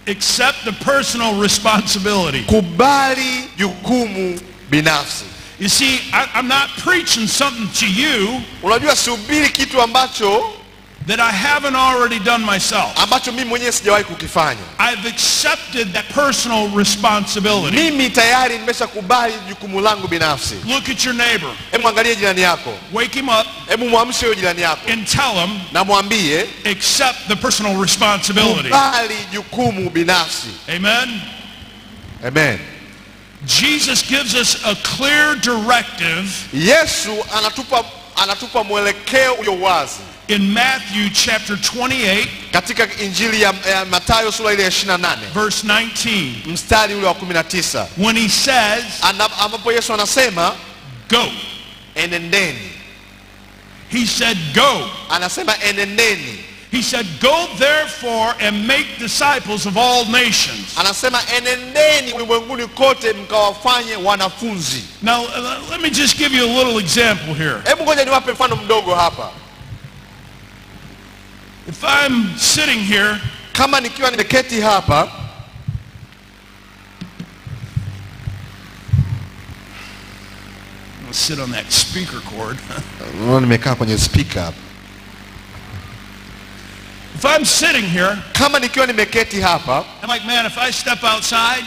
accept the personal responsibility. kubali jukumu binafsi. You see, I'm not preaching something to you Unajua, sihubiri kitu ambacho that I haven't already done myself. ambacho mimi mwenyewe sijawahi kukifanya. I've accepted that personal responsibility. Mimi tayari nimeshakubali jukumu langu binafsi. Look at your neighbor. Hebu angalie jirani yako. Wake him up Hebu muamshe huyo jirani yako. and tell him, Na mwambie accept the personal responsibility. kubali jukumu binafsi. Amen. Amen. Jesus gives us a clear directive Yesu anatupa mwelekeo ulio wazi. in Matthew chapter 28, Katika Injili ya Mathayo sura ile ya 28 verse 19, mstari ule wa 19 when he says, ambapo Yesu anasema go. enendeni. He said, go. Anasema enendeni. He said, go therefore and make disciples of all nations. Anasema enendeni ulimwenguni kote mkawafanye wanafunzi. Now, let me just give you a little example here. Hebu ngoja niwape mfano mdogo hapa. If I'm sitting here, Kama nikiwa nimeketi hapa, I'll sit on that speaker cord. nimekaa kwenye speaker hapa. If I'm sitting here, Kama nikiwa nimeketi hapa I'm like, man, if I step outside,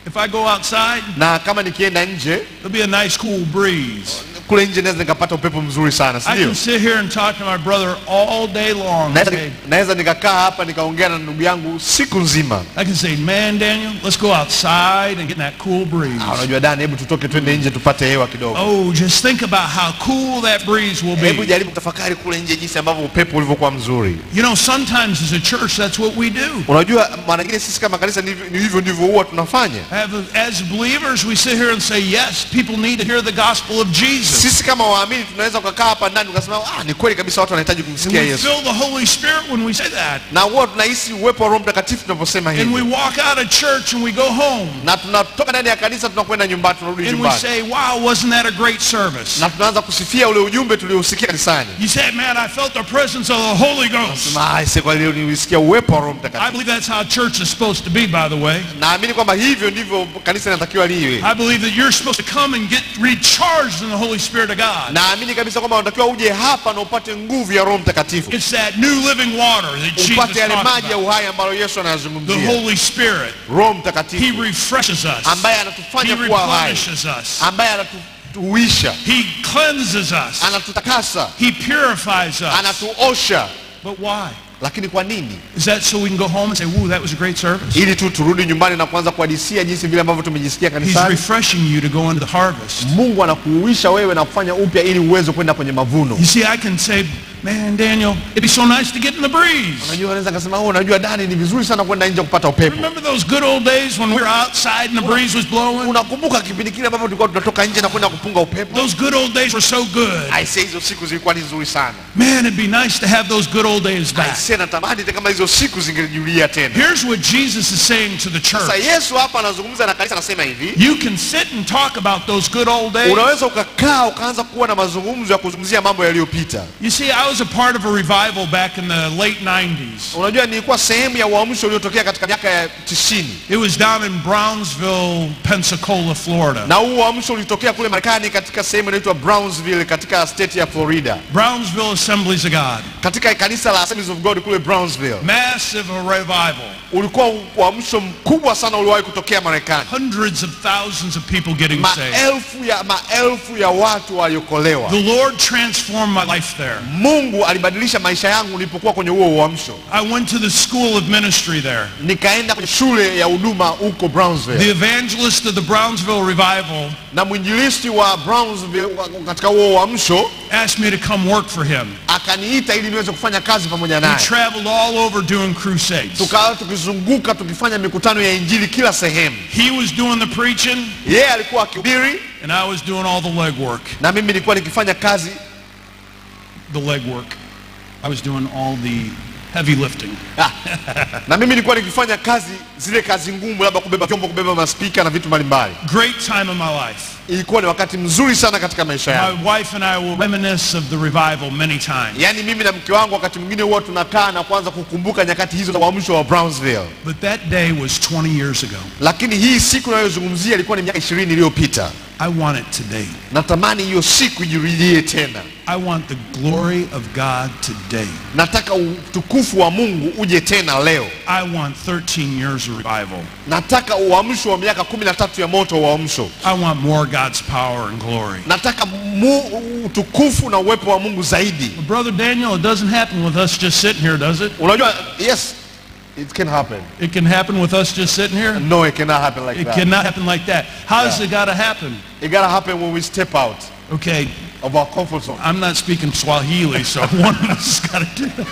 if I go outside, na kama nikienda nje, there'll be a nice cool breeze. kule nje naweza nikapata upepo mzuri sana, si I ndio? can sit here and talk to my brother all day long. Okay? Naweza nikakaa hapa nikaongea na ndugu yangu siku nzima. I can say, man, Daniel, let's go outside and get that cool breeze. Unajua Dani, hebu tutoke twende nje tupate hewa kidogo. Oh, just think about how cool that breeze will Hebu be. jaribu kutafakari kule nje jinsi ambavyo upepo ulivyokuwa mzuri. You know, sometimes as a church, that's what we do. Unajua mara nyingine sisi kama kanisa ni hivyo ndivyo huwa tunafanya. As believers, we sit here and say, yes, people need to hear the gospel of Jesus. Sisi kama waamini tunaweza kukaa hapa ndani tukasema ni kweli kabisa watu wanahitaji And kumsikia we Yesu. feel the Holy Spirit when we say that. Na huwa tunahisi uwepo wa Roho Mtakatifu tunaposema And we hivi. walk out of church and we go home. Na tunatoka ndani ya kanisa tunakwenda nyumbani, tunarudi And we nyumbani. say, wow, wasn't that a great service? Na tunaanza kusifia ule ujumbe tuliosikia kanisani. You say, man, I felt the presence of the Holy Ghost. Kwa leo nilisikia uwepo wa Roho I Mtakatifu. believe that's how church is supposed to be, by the way. Naamini kwamba hivyo ndivyo kanisa linatakiwa liwe. I believe that you're supposed to come and get recharged in the Holy Spirit of God. Naamini kabisa kwamba unatakiwa uje hapa na upate nguvu ya Roho Mtakatifu. It's that new living water that Jesus Upate yale talked maji ya about. uhai ambayo Yesu The anazungumzia. Holy Spirit. Roho He Mtakatifu refreshes us. ambaye He anatufanya kuwa hai, replenishes us. ambaye anatuhuisha, He cleanses us. anatutakasa, He purifies us. anatuosha. But why? Lakini kwa nini? Is that so we can go home and say, woo, that was a great service? Ili tu turudi nyumbani na kuanza kuhadisia jinsi vile ambavyo tumejisikia He's kanisani. refreshing you to go into the harvest. Mungu anakuuisha wewe na kufanya upya ili uweze kwenda kwenye mavuno. You see, I can say, man, Daniel, it'd be so nice to get in the breeze. Unajua naweza kusema unajua Dani, ni vizuri sana kwenda nje kupata upepo. Remember those good old days when we were outside and the breeze was blowing? Unakumbuka kipindi kile ambapo tulikuwa tunatoka nje na kwenda kupunga upepo? Those good old days were so good. I say hizo siku zilikuwa ni nzuri sana. Man, it'd be nice to have those good old days I back. say natamani kama hizo siku zingerudia tena. Here's what Jesus is saying to the Sasa church. Yesu hapa anazungumza na kanisa, anasema hivi, You can sit and talk about those good old days. unaweza ukakaa ukaanza kuwa na mazungumzo ya kuzungumzia mambo yaliyopita. You see, I was a part of a revival back in the late 90s. Unajua nilikuwa sehemu ya uamsho uliotokea katika miaka ya 90. It was down in Brownsville, Pensacola, Florida. Na huu uamsho ulitokea kule Marekani katika sehemu inaitwa Brownsville katika state ya Florida. Brownsville Assemblies of God. Katika kanisa la Assemblies of God kule Brownsville. Massive revival. Ulikuwa uamsho mkubwa sana uliwahi kutokea Marekani. Hundreds of thousands of people getting saved. Maelfu ya watu waliokolewa. The Lord transformed my life there. Mungu alibadilisha maisha yangu nilipokuwa kwenye huo uamsho. I went to the school of ministry there. Nikaenda kwenye shule ya huduma huko Brownsville. The evangelist of the Brownsville revival Na mwinjilisti wa Brownsville katika huo uamsho asked me to come work for him. akaniita ili niweze kufanya kazi pamoja We naye. traveled all over doing crusades. Tukawa tukizunguka tukifanya mikutano ya injili kila sehemu. He was doing the preaching Yeye alikuwa akihubiri and I was doing all the legwork. na mimi nilikuwa nikifanya kazi. The legwork. I was doing all the heavy lifting. Na mimi nilikuwa nikifanya kazi zile kazi ngumu, labda kubeba vyombo, kubeba maspika na vitu mbalimbali. Great time of my life. Ilikuwa ni wakati mzuri sana katika maisha yangu. My wife and I will reminisce of the revival many times. Yaani mimi na mke wangu wakati mwingine huwa tunakaa na kuanza kukumbuka nyakati hizo za uamsho wa Brownsville. But that day was 20 years ago. Lakini hii siku ninayozungumzia ilikuwa ni miaka 20 iliyopita. I want it today. Natamani hiyo siku ijirudie tena. I want the glory of God today. Nataka utukufu wa Mungu uje tena leo. I want 13 years of revival. Nataka uamsho wa miaka 13 ya moto wa uamsho. I want more God's power and glory. Nataka utukufu na uwepo wa Mungu zaidi. Brother Daniel, it doesn't happen with us just sitting here, does it? Unajua, yes, it can happen. It can happen with us just sitting here? No, it cannot happen like It that. cannot happen like that. How does it got to happen? It gotta happen when we step out Okay, of our comfort zone. I'm not speaking Swahili, so one of us got to do that.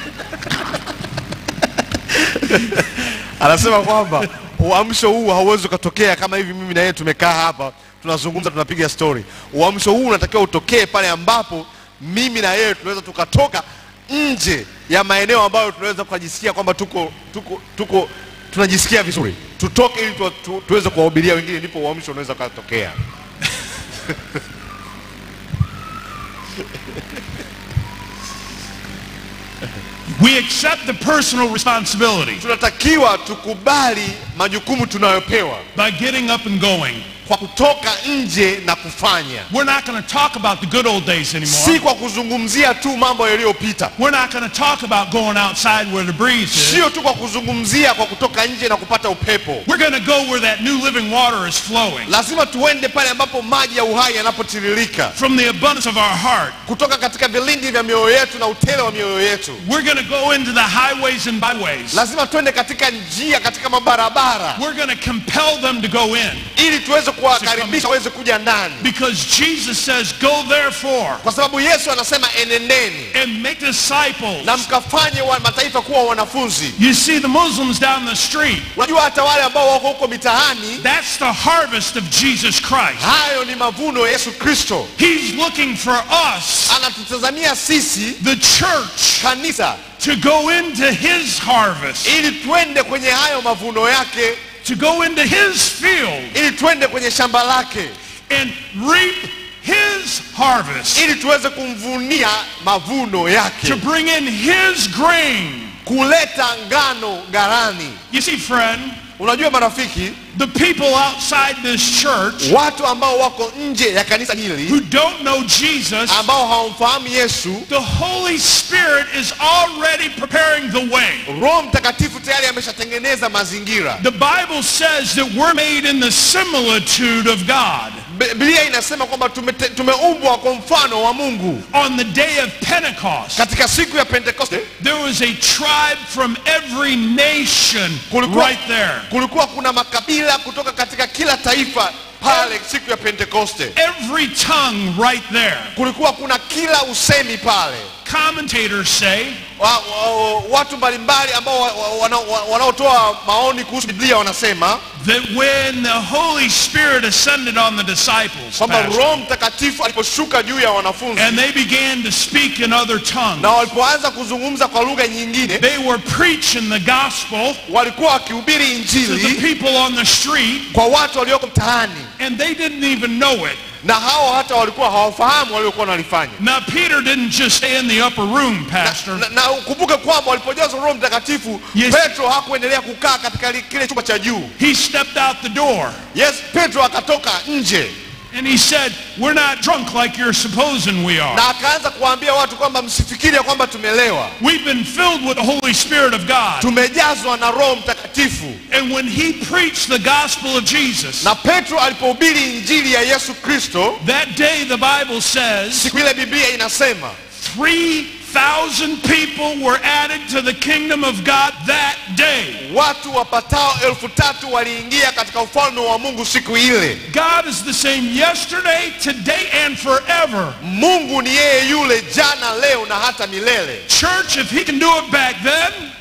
Anasema kwamba uamsho huu hauwezi kutokea kama hivi mimi na yeye tumekaa hapa tunazungumza tunapiga story. Uamsho huu unatakiwa utokee pale ambapo mimi na yeye tunaweza tukatoka nje ya maeneo ambayo tunaweza kujisikia kwamba tuko tunajisikia vizuri. Tutoke ili tuweze kuwahubiria wengine, ndipo uamsho unaweza kutokea. We accept the personal responsibility Tunatakiwa tukubali majukumu tunayopewa by getting up and going. kwa kutoka nje na kufanya. We're not going to talk about the good old days Si anymore. kwa kuzungumzia tu mambo yaliyopita. We're not going to talk about going outside where the breeze is. Sio tu kwa kuzungumzia kwa kutoka nje na kupata upepo. We're going to go where that new living water is flowing. Lazima tuende pale ambapo maji ya uhai yanapotiririka From the abundance of our heart. kutoka katika vilindi vya mioyo yetu na utele wa mioyo yetu. We're going to go into the highways and byways. Lazima tuende katika njia, katika mabarabara, We're going to compel them to go in. ili tuweze kuwakaribisha waweze kuja ndani. Because Jesus says, go therefore Kwa sababu Yesu anasema enendeni and make disciples. na mkafanye wa mataifa kuwa wanafunzi. You see the Muslims down the street. Unajua hata wale ambao wako huko mitaani, That's the harvest of Jesus Christ. hayo ni mavuno ya Yesu Kristo. He's looking for us, Anatutazamia sisi the church, kanisa, to go into his harvest, ili twende kwenye hayo mavuno yake, to go into his field ili twende kwenye shamba lake, and reap his harvest, ili tuweze kumvunia mavuno yake, to bring in his grain. kuleta ngano ghalani. You see, friend, Unajua marafiki, the people outside this church watu ambao wako nje ya kanisa who hili, don't know Jesus, ambao hawamfahamu Yesu, the Holy Spirit is already preparing the way. Roho Mtakatifu tayari ameshatengeneza mazingira. The Bible says that we're made in the similitude of God. Biblia inasema kwamba tumeumbwa kwa mfano wa Mungu. On the day of Pentecost, Katika siku ya Pentekoste there was a tribe from every nation right there. Kulikuwa kuna makabila kutoka katika kila taifa pale siku ya Pentekoste. Every tongue right there. Kulikuwa kuna kila usemi pale. Commentators say Watu mbalimbali ambao wanaotoa maoni kuhusu Biblia wanasema that when the Holy Spirit ascended on the disciples, kwamba Roho Mtakatifu aliposhuka juu ya wanafunzi and they began to speak in other tongues, na walipoanza kuzungumza kwa lugha nyingine, they were preaching the gospel walikuwa wakihubiri to the injili people on the street, kwa watu walioko mtaani, and they didn't even know it. na hao hata walikuwa hawafahamu waliokuwa wanalifanya. Now Peter didn't just stay in the upper room, Pastor. Na ukumbuke kwamba walipojazwa Roho Mtakatifu, Yes. Petro hakuendelea kukaa katika kile chumba cha juu. He stepped out the door Yes, Petro akatoka nje and he said, we're not drunk like you're supposing we are. na akaanza kuwaambia watu kwamba msifikiri ya kwamba tumelewa. We've been filled with the Holy Spirit of God. Tumejazwa na Roho Mtakatifu. And when he preached the gospel of Jesus, Na Petro alipohubiri injili ya Yesu Kristo, that day the Bible says siku ile Biblia inasema 3,000 people were added to the kingdom of God that day. watu wapatao 3,000 waliingia katika ufalme wa Mungu siku ile. God is the same yesterday, today, and forever. Mungu ni yeye yule jana, leo na hata milele. Church, if he can do it back then,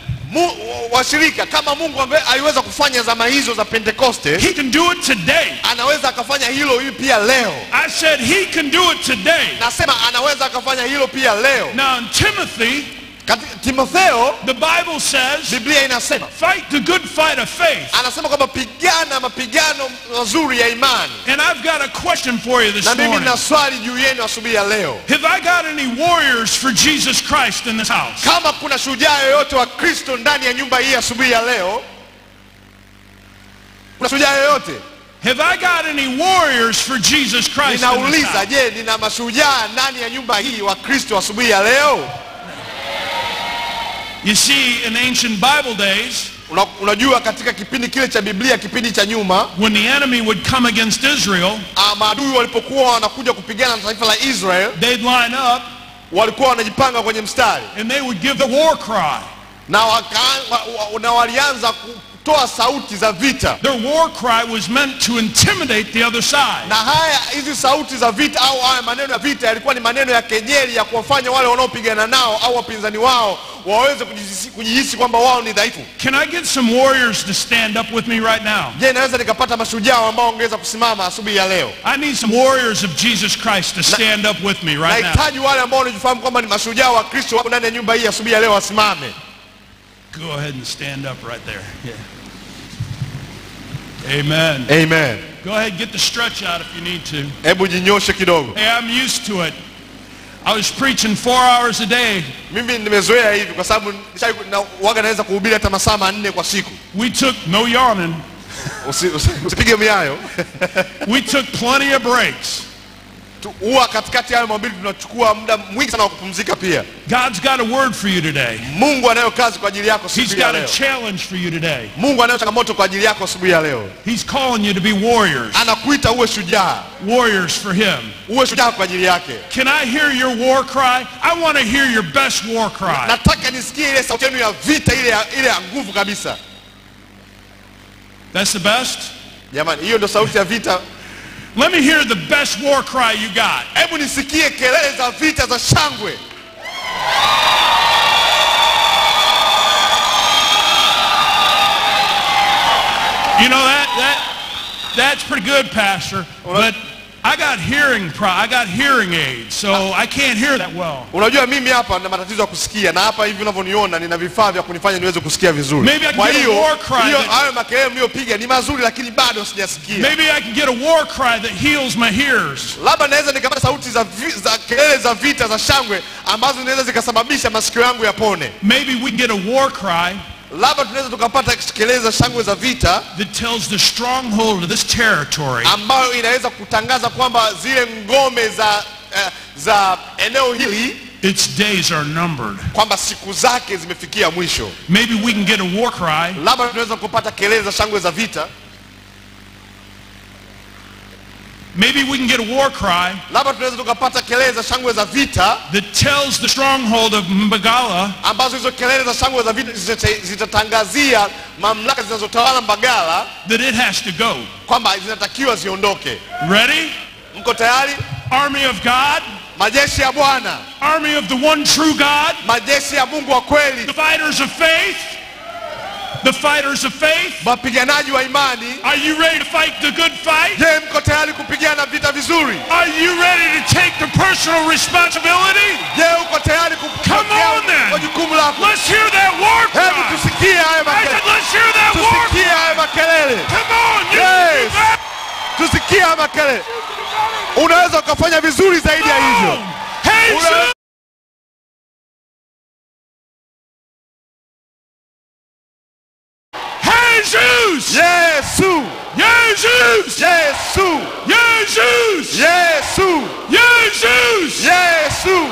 Washirika, kama Mungu ambaye aliweza kufanya zama hizo za Pentekoste, he can do it today. anaweza akafanya hilo pia leo. I said he can do it today. Nasema anaweza akafanya hilo pia leo. Now in Timothy, Katika Timotheo, the Bible says, Biblia inasema, fight the good fight of faith. anasema kwamba pigana mapigano mazuri ya imani. And I've got a question for you this Na mimi morning. nina swali juu yenu asubuhi ya leo. Have I got any warriors for Jesus Christ in this house? Kama kuna shujaa yoyote wa Kristo ndani ya nyumba hii asubuhi ya leo, kuna shujaa yoyote? Have I got any warriors for Jesus Christ in this Ninauliza, house? je, nina mashujaa ndani ya nyumba hii wa Kristo asubuhi ya leo? You see, in ancient Bible days, Unajua katika kipindi kile cha Biblia, kipindi cha nyuma, when the enemy would come against Israel, maadui walipokuwa wanakuja kupigana na taifa la Israel, they'd line up walikuwa wanajipanga kwenye mstari and they would give the war cry. na walianza kutoa sauti za vita. Their war cry was meant to intimidate the other side. Na hizi sauti za vita au haya maneno ya vita yalikuwa ni maneno ya kejeli ya kuwafanya wale wanaopigana nao au wapinzani wao waweze kujihisi kwamba wao ni dhaifu. Can I get some warriors to stand up with me right now? Je, naweza nikapata mashujaa ambao wangeweza kusimama asubuhi ya leo? I need some warriors of Jesus Christ to stand up with me right now. Nahitaji wale ambao wanajifahamu kwamba ni mashujaa wa Kristo wako ndani ya nyumba hii asubuhi ya leo wasimame. Go ahead and stand up right there. Yeah. Amen. Amen. Go ahead, get the stretch out if you need to. Hebu jinyoshe kidogo. Hey, I'm used to it. I was preaching 4 hours a day. Mimi nimezoea hivi kwa sababu waga naweza kuhubiri hata masaa 4 kwa siku. We took no yawning. Usipige miayo. We took plenty of breaks. Huwa katikati ya mahubiri tunachukua muda mwingi sana wa kupumzika pia. God's got a word for you today. Mungu anayo kazi kwa ajili yako He's siku ya got a leo. challenge for you today. Mungu anayo changamoto kwa ajili yako asubuhi ya leo. He's calling you to be warriors. Anakuita uwe shujaa. Warriors for him. Uwe shujaa kwa ajili yake. Can I hear your war cry? I want to hear your best war cry. Nataka nisikie ile sauti yenu ya vita, ile ya nguvu kabisa. That's the best? Jamani, hiyo ndio sauti ya vita. Let me hear the best war cry you got. Hebu nisikie kelele za vita za shangwe. You know that's pretty good, Pastor. But I got hearing aids, so I can't hear that well. Unajua mimi hapa nina matatizo ya kusikia na hapa hivi unavyoniona nina vifaa vya kunifanya niweze kusikia vizuri. Maybe I can Kwa get a hiyo war cry hayo makelele mliopiga ni mazuri lakini bado sijasikia. Maybe I can get a war cry that heals my ears. Labda naweza nikapata sauti za kelele za vita za shangwe ambazo zinaweza zikasababisha masikio yangu yapone. Maybe we can get a war cry Labda tunaweza tukapata kelele za shangwe za vita that tells the stronghold of this territory ambayo inaweza kutangaza kwamba zile ngome za eneo hili its days are numbered. kwamba siku zake zimefikia mwisho. Maybe we can get a war cry Labda tunaweza kupata kelele za shangwe za vita. Maybe we can get a war cry Labda tunaweza tukapata kelele za shangwe za vita that tells the stronghold of Mbagala ambazo hizo kelele za shangwe za vita zitatangazia mamlaka zinazotawala Mbagala that it has to go. kwamba zinatakiwa ziondoke. Ready? Mko tayari? Army of God, Majeshi ya Bwana, army of the one true God, majeshi ya Mungu wa kweli, the fighters of faith, the fighters of faith. wapiganaji wa imani. Are you ready to fight the good fight? Je, mko tayari kupigana vita vizuri? Are you ready to take the personal responsibility? Je, uko tayari Come on then. kwa jukumu lako? Let's hear that war Hebu cry. tusikie haya I makelele. said, let's hear that war Tusikie cry. haya makelele. Come on, you can Yes. do that. Tusikie haya makelele. Unaweza ukafanya vizuri zaidi ya hivyo. Hey, Unaweza- Jesus! Yesu! Jesus! Yesu! Jesus! Yesu! Jesus! Yesu!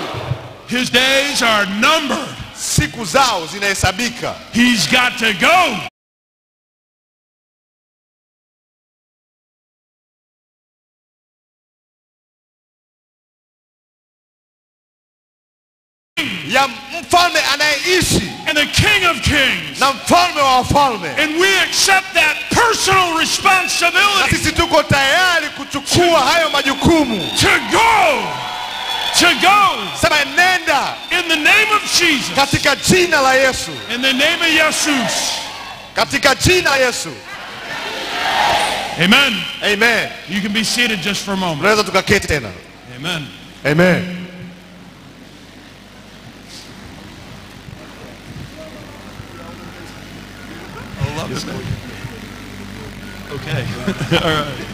His days are numbered. Siku zao zinahesabika. He's got to go. Ya mfalme anayeishi And the King of Kings. na mfalme wa wafalme. And we accept that personal Na responsibility sisi tuko tayari kuchukua hayo majukumu. to go. To go. Sema nenda In the name of Jesus. katika jina la Yesu. In the name of Jesus. Katika jina la Yesu. Amen. Amen. You can be seated just for a moment. Tunaweza tukaketi tena. Amen. Amen. Okay. All right.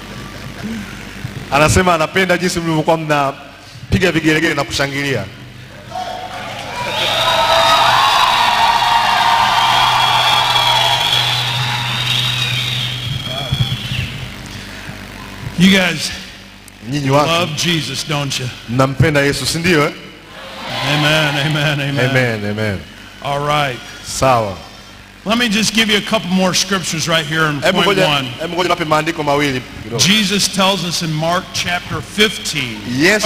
Anasema anapenda jinsi mlivyokuwa mnapiga vigelegele na kushangilia. You guys Nyinyi watu love Jesus, don't you? mnampenda Yesu, si ndio? Amen, amen, amen. Amen, amen. All right. Sawa. Let me just give you a couple more scriptures right here in Hebu point ngoja 1. niwape maandiko mawili kidogo. Jesus tells us in Mark chapter 15. Yes.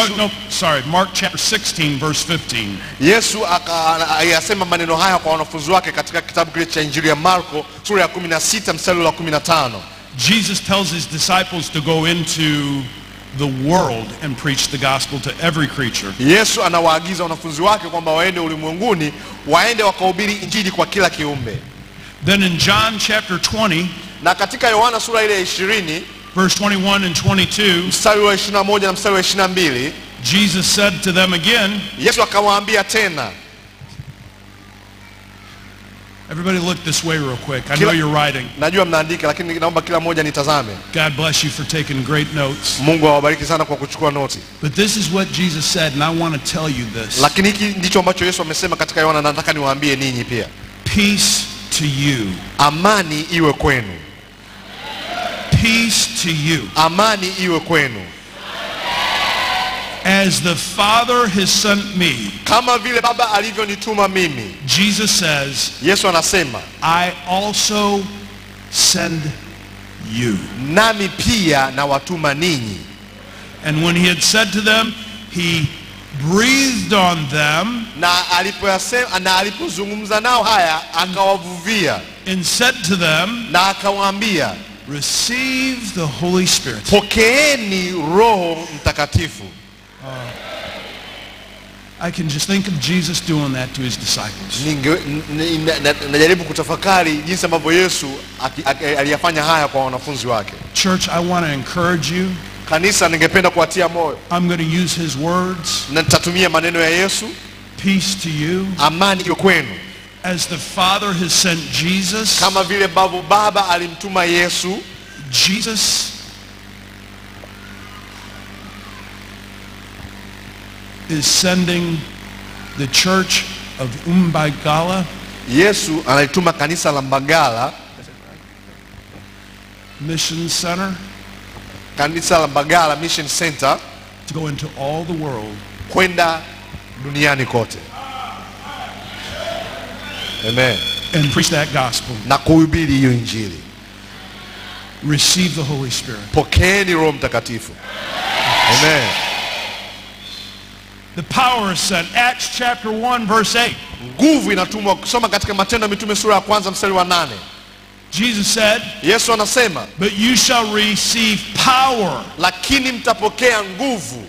Mark chapter 16 verse 15. Yesu akayasema maneno haya kwa wanafunzi wake katika kitabu kile cha Injili ya Marko sura ya 16 mstari wa 15. Jesus tells his disciples to go into the world and preach the gospel to every creature. Yesu anawaagiza wanafunzi wake kwamba waende ulimwenguni, waende wakahubiri injili kwa kila kiumbe. Then in John chapter 20, Na katika Yohana sura ile ya 20 verse 21 and 22, mstari wa 21 na mstari wa 22, Jesus said to them again, Yesu akawaambia tena. everybody look this way real quick. I know you're writing. Najua mnaandika lakini naomba kila mmoja nitazame. God bless you for taking great notes. Mungu awabariki sana kwa kuchukua noti. But this is what Jesus said, and I want to tell you this. Lakini hiki ndicho ambacho Yesu amesema katika Yohana, na nataka niwaambie ninyi pia. Peace to you. Amani iwe kwenu. Peace to you. Amani iwe kwenu. As the Father has sent me, Kama vile Baba alivyonituma mimi. Jesus says, Yesu anasema, I also send you. nami pia nawatuma ninyi. And when he had said to them, he breathed on them Na alipozungumza nao haya akawavuvia and said to them, na akawaambia, receive the Holy Spirit. pokeeni Roho Mtakatifu. I can just think of Jesus doing that to his disciples. Najaribu kutafakari jinsi ambavyo Yesu aliyafanya haya kwa wanafunzi wake. Church, I want to encourage you. Kanisa, ningependa kuwatia moyo. I'm going to use his words. Na nitatumia maneno ya Yesu. Peace to you. Amani iwe kwenu. As the Father has sent Jesus, Kama vile Baba alimtuma Yesu, Jesus is sending the church of Mbagala, Yesu anaituma kanisa la Mbagala, Mission Center, kanisa la Mbagala Mission Center, to go into all the world kwenda duniani kote. Amen. and preach that gospel. Na kuhubiri hiyo injili. Receive the Holy Spirit. Pokeeni Roho Mtakatifu. Amen. The power is sent. Acts chapter 1 verse 8. Nguvu inatumwa. Kusoma katika Matendo ya Mitume sura ya 1 mstari wa 8. Jesus said, Yesu anasema, but you shall receive power lakini mtapokea nguvu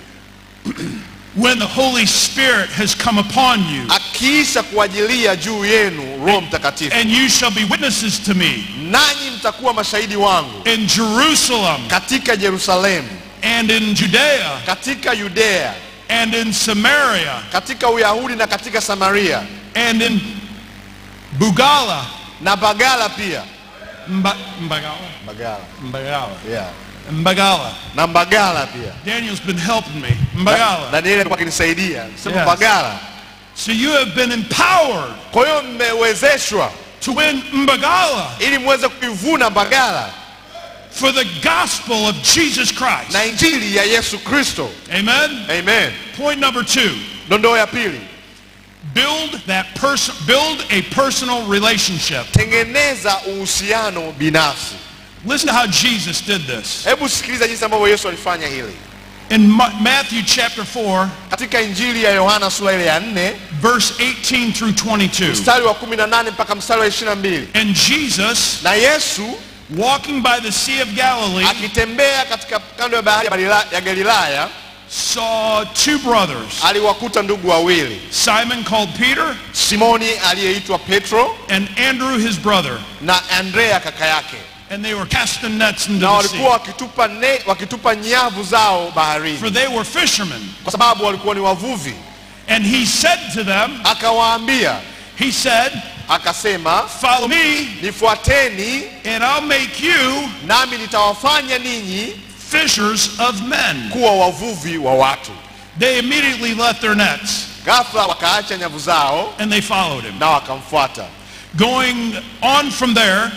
when the Holy Spirit has come upon you, akiisha kuajilia juu yenu Roho Mtakatifu. and you shall be witnesses to me Nanyi mtakuwa mashahidi wangu in Jerusalem katika Yerusalemu, and in Judea katika Yudea, and in Samaria katika Uyahudi na katika Samaria, and in Bugala. na Bagala pia. Mbagala. Bagala. Mbagala. Yeah. Mbagala. Na Bagala pia. Daniel's been helping me. Mbagala. Danieli alikuwa akinisaidia. Sema Yes. Bagala. So you have been empowered Kwa hiyo mmewezeshwa to win Mbagala ili muweze kuivuna Bagala for the gospel of Jesus Christ. na injili ya Yesu Kristo. Amen. Amen. Point number 2. Dondoo ya pili. Build a personal relationship. Tengeneza uhusiano binafsi. Listen to how Jesus did this. Hebu sikiliza jinsi ambavyo Yesu alifanya hili. In Matthew chapter 4, Katika injili ya Yohana sura ile ya 4, verse 18 through 22. mstari wa 18 mpaka mstari wa 22. And Jesus, Na Yesu walking by the Sea of Galilee, akitembea katika kando ya bahari ya Galilaya, saw two brothers, aliwakuta ndugu wawili, Simon called Peter Simoni aliyeitwa Petro and Andrew his brother. na Andrea kaka yake, And they were casting nets into na the sea, walikuwa wakitupa nyavu zao baharini, for they were fishermen. kwa sababu walikuwa ni wavuvi. And he said to them, Akawaambia, he said, akasema, follow me, nifuateni and I'll make you nami nitawafanya ninyi fishers of men. kuwa wavuvi wa watu. They immediately left their nets, Ghafla wakaacha nyavu zao and they followed him. na wakamfuata. Going on from there,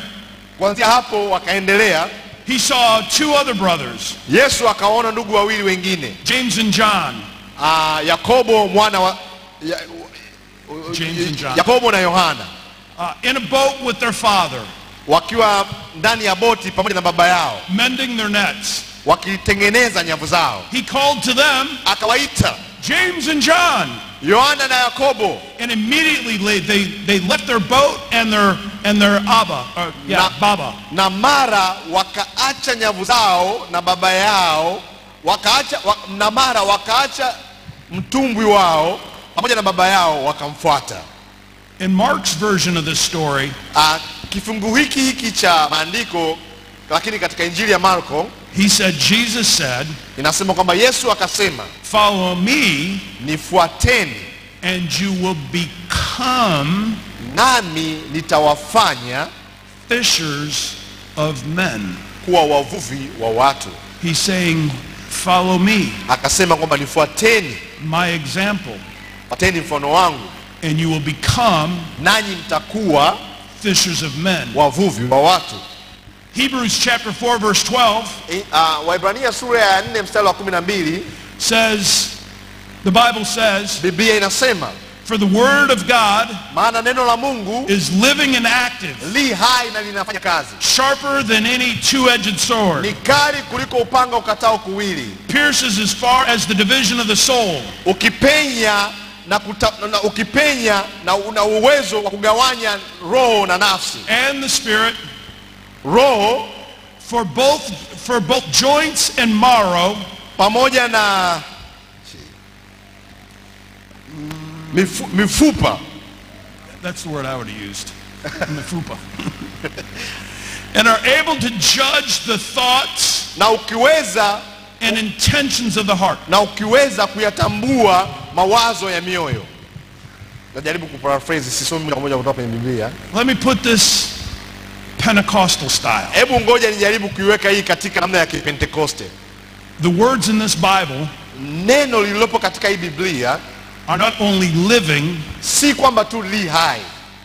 Kuanzia hapo wakaendelea, he saw two other brothers, Yesu akaona ndugu wawili wengine, James and John. Yakobo mwana wa James and John. Yakobo na Yohana In a boat with their father, wakiwa ndani ya boti pamoja na baba yao mending their nets. wakitengeneza nyavu zao. He called to them, Akawaita James and John. Yohana na Yakobo, And immediately they left their boat and their baba. na mara wakaacha nyavu zao na baba yao, na mara wakaacha mtumbwi wao pamoja na baba yao wakamfuata. In Mark's version of this story, Kifungu hiki cha maandiko, lakini katika Injili ya Marko Jesus said, inasema kwamba Yesu akasema, follow me nifuateni and you will become nami nitawafanya fishers of men. kuwa wavuvi wa watu. He's saying, follow me, Akasema kwamba nifuateni, my example, fuateni mfano wangu, and you will become nanyi mtakuwa fishers of men. wavuvi wa watu. Hebrews chapter 4 verse 12 Waibrania sura ya 4 mstari wa 12 says, the Bible says, Biblia inasema, for the word of God maana neno la Mungu is living and active, li hai na linafanya kazi, sharper than any two-edged sword, ni kali kuliko upanga ukatao kuwili, pierces as far as the division of the soul, ukipenya na una uwezo wa kugawanya roho na nafsi, and the spirit, roho for both joints and marrow, pamoja na mifupa. that's the word I would have used, mifupa, and are able to judge the thoughts Na ukiweza and intentions of the heart. kuyatambua mawazo ya mioyo. Najaribu kuparaphrase, sisomi moja kwa moja kutoka kwenye Biblia. Let me put this Pentecostal style. Hebu ngoja nijaribu kuiweka hii katika namna ya Kipentekoste. The words in this Bible Neno lililopo katika hii Biblia are not only living, si kwamba tu li hai,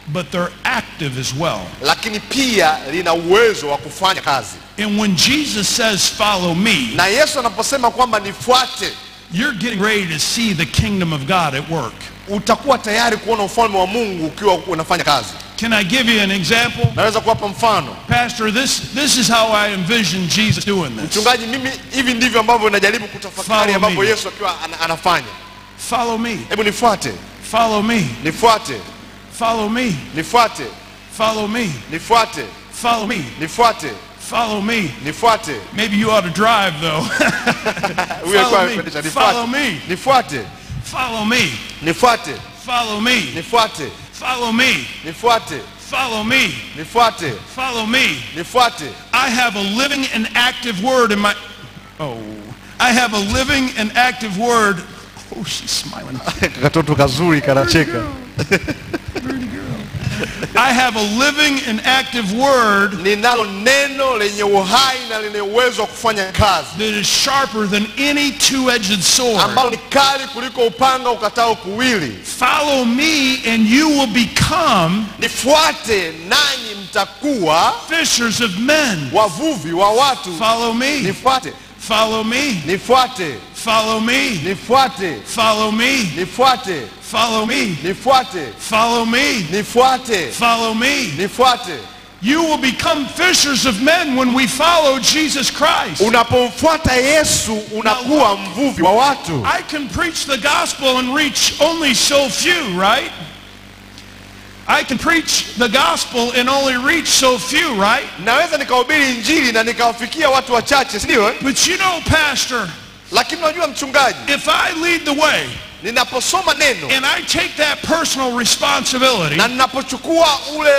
but they're active as well. lakini pia lina uwezo wa kufanya kazi. And when Jesus says, follow me, Na Yesu anaposema kwamba nifuate, you're getting ready to see the kingdom of God at work. utakuwa tayari kuona ufalme wa Mungu ukiwa unafanya kazi. Can I give you an example? Naweza kuwapa mfano. Pastor, this is how I envision Jesus doing this. Mchungaji, mimi hivi ndivyo ambavyo najaribu kutafakari Follow ambapo me. Yesu akiwa anafanya. Follow me, Hebu nifuate, follow me, nifuate, follow me, nifuate, follow me, nifuate, follow me, nifuate, follow me. nifuate. Maybe you ought to drive though. Huyo alikuwa Follow me, anafundisha, follow me, nifuate, follow me, nifuate, follow me, nifuate, follow me, nifuate, follow me, nifuate, follow me. nifuate. I have a living and active word in my, I have a living and active word. Oh, she's smiling. Katoto kazuri kanacheka. I have a living and active word Ninalo neno lenye uhai na lenye uwezo wa kufanya kazi, that is sharper than any two-edged sword. ambalo ni kali kuliko upanga ukatao kuwili. Follow me and you will become Nifuate nanyi mtakuwa fishers of men. wavuvi wa watu. Follow me, Nifuate, follow me, nifuate, follow me, nifuate, follow me, nifuate, follow me, nifuate, follow me, nifuate, follow me. nifuate. You will become fishers of men when we follow Jesus Christ. Unapomfuata Yesu unakuwa mvuvi wa watu. I can preach the gospel and reach only so few, right? I can preach the gospel and only reach so few, right? Naweza nikahubiri injili na nikawafikia watu wachache, si ndio? But you know, Pastor, Lakini unajua mchungaji, if I lead the way ninaposoma neno and I take that personal responsibility na ninapochukua ule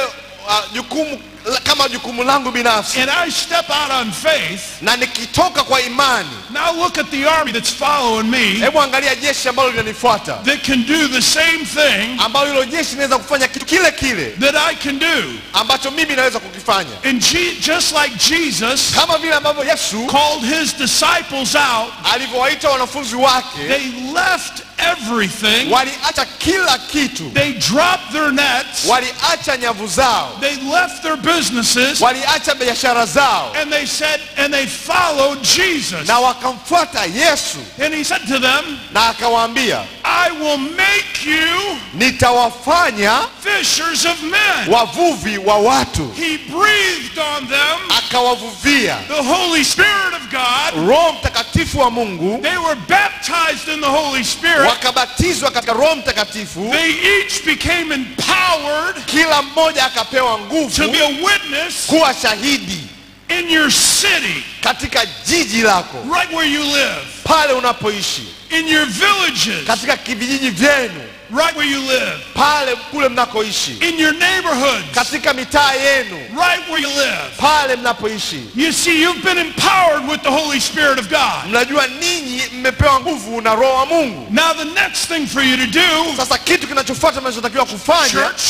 jukumu kama jukumu langu binafsi, and I step out on faith, na nikitoka kwa imani, now look at the army that's following me hebu angalia jeshi ambalo linanifuata, that can do the same thing ambalo hilo jeshi linaweza kufanya kitu kile kile that I can do. ambacho mimi naweza kukifanya. And just like Jesus Kama vile ambavyo Yesu called his disciples out, alivyowaita wanafunzi wake, they left everything. waliacha kila kitu, They dropped their nets. waliacha nyavu zao, They left their businesses, waliacha biashara zao and they followed Jesus. na wakamfuata Yesu, And he said to them, na akawaambia, I will make you nitawafanya fishers of men. wavuvi wa watu. He breathed on them Akawavuvia the Holy Spirit of God. Roho Mtakatifu wa Mungu, They were baptized in the Holy Spirit. wakabatizwa katika Roho Mtakatifu. They each became empowered Kila mmoja akapewa to nguvu be a witness kuwa shahidi in your city, katika jiji lako, right where you live, pale unapoishi, in your villages, katika vijiji vyenu, right where you live, pale kule mnakoishi, in your neighborhoods, katika mitaa yenu, right where you live. pale mnapoishi. You see, you've been empowered with the Holy Spirit of God. Mnajua ninyi mmepewa nguvu na Roho wa Mungu. Now the next thing for you to do, Sasa kitu kinachofuata mnachotakiwa kufanya, church,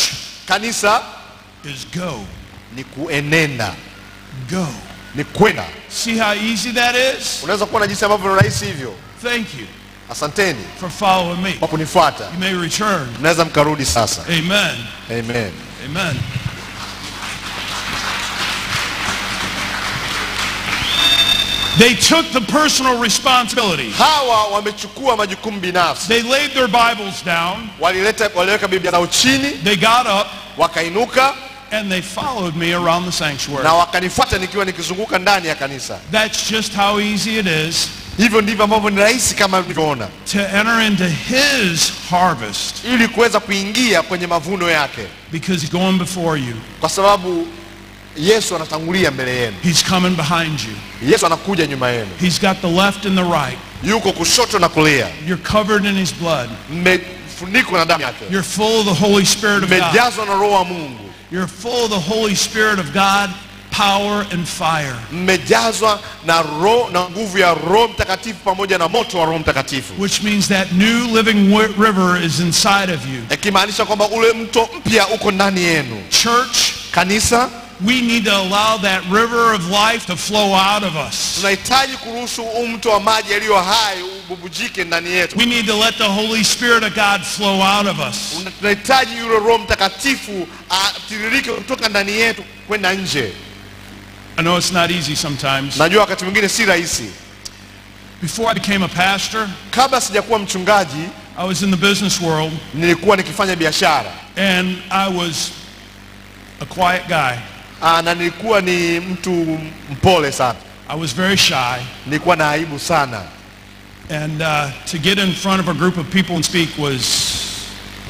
kanisa, is go. ni kuenenda, Go. ni kwenda. See how easy that is? Unaweza kuona jinsi ambavyo ni rahisi hivyo. Thank you Asanteni for following me. kwa kunifuata. You may return. Mnaweza mkarudi sasa. Amen. Amen. Amen. They took the personal responsibility. Hawa wamechukua majukumu binafsi. They laid their Bibles down. Waliweka Biblia zao chini, They got up wakainuka and they followed me around the sanctuary. na wakanifuata nikiwa nikizunguka ndani ya kanisa. That's just how easy it is Hivyo ndivyo ambavyo ni rahisi kama mlivyoona, to enter into his harvest, ili kuweza kuingia kwenye mavuno yake, because he's going before you. kwa sababu Yesu anatangulia mbele yenu. He's coming behind you. Yesu anakuja nyuma yenu, He's got the left and the right. yuko kushoto na kulia. You're covered in his blood. Mmefunikwa na damu yake, You're full of the Holy Spirit of God. mmejazwa na Roho wa Mungu, You're full of the Holy Spirit of God, power and fire. mmejazwa na roho na nguvu ya Roho Mtakatifu pamoja na moto wa Roho Mtakatifu, Which means that new living river is inside of you. ikimaanisha kwamba ule mto mpya uko ndani yenu. Church, Kanisa, we need to allow that river of life to flow out of us. tunahitaji kuruhusu mto wa maji yaliyo hai ububujike ndani yetu. We need to let the Holy Spirit of God flow out of us. Tunahitaji yule Roho Mtakatifu atiririke kutoka ndani yetu kwenda nje. I know it's not easy sometimes. Najua wakati mwingine si rahisi. Before I became a pastor, Kabla sijakuwa mchungaji, I was in the business world nilikuwa nikifanya biashara, and I was a quiet guy. na nilikuwa ni mtu mpole sana. I was very shy. Nilikuwa na aibu sana, And to get in front of a group of people and speak was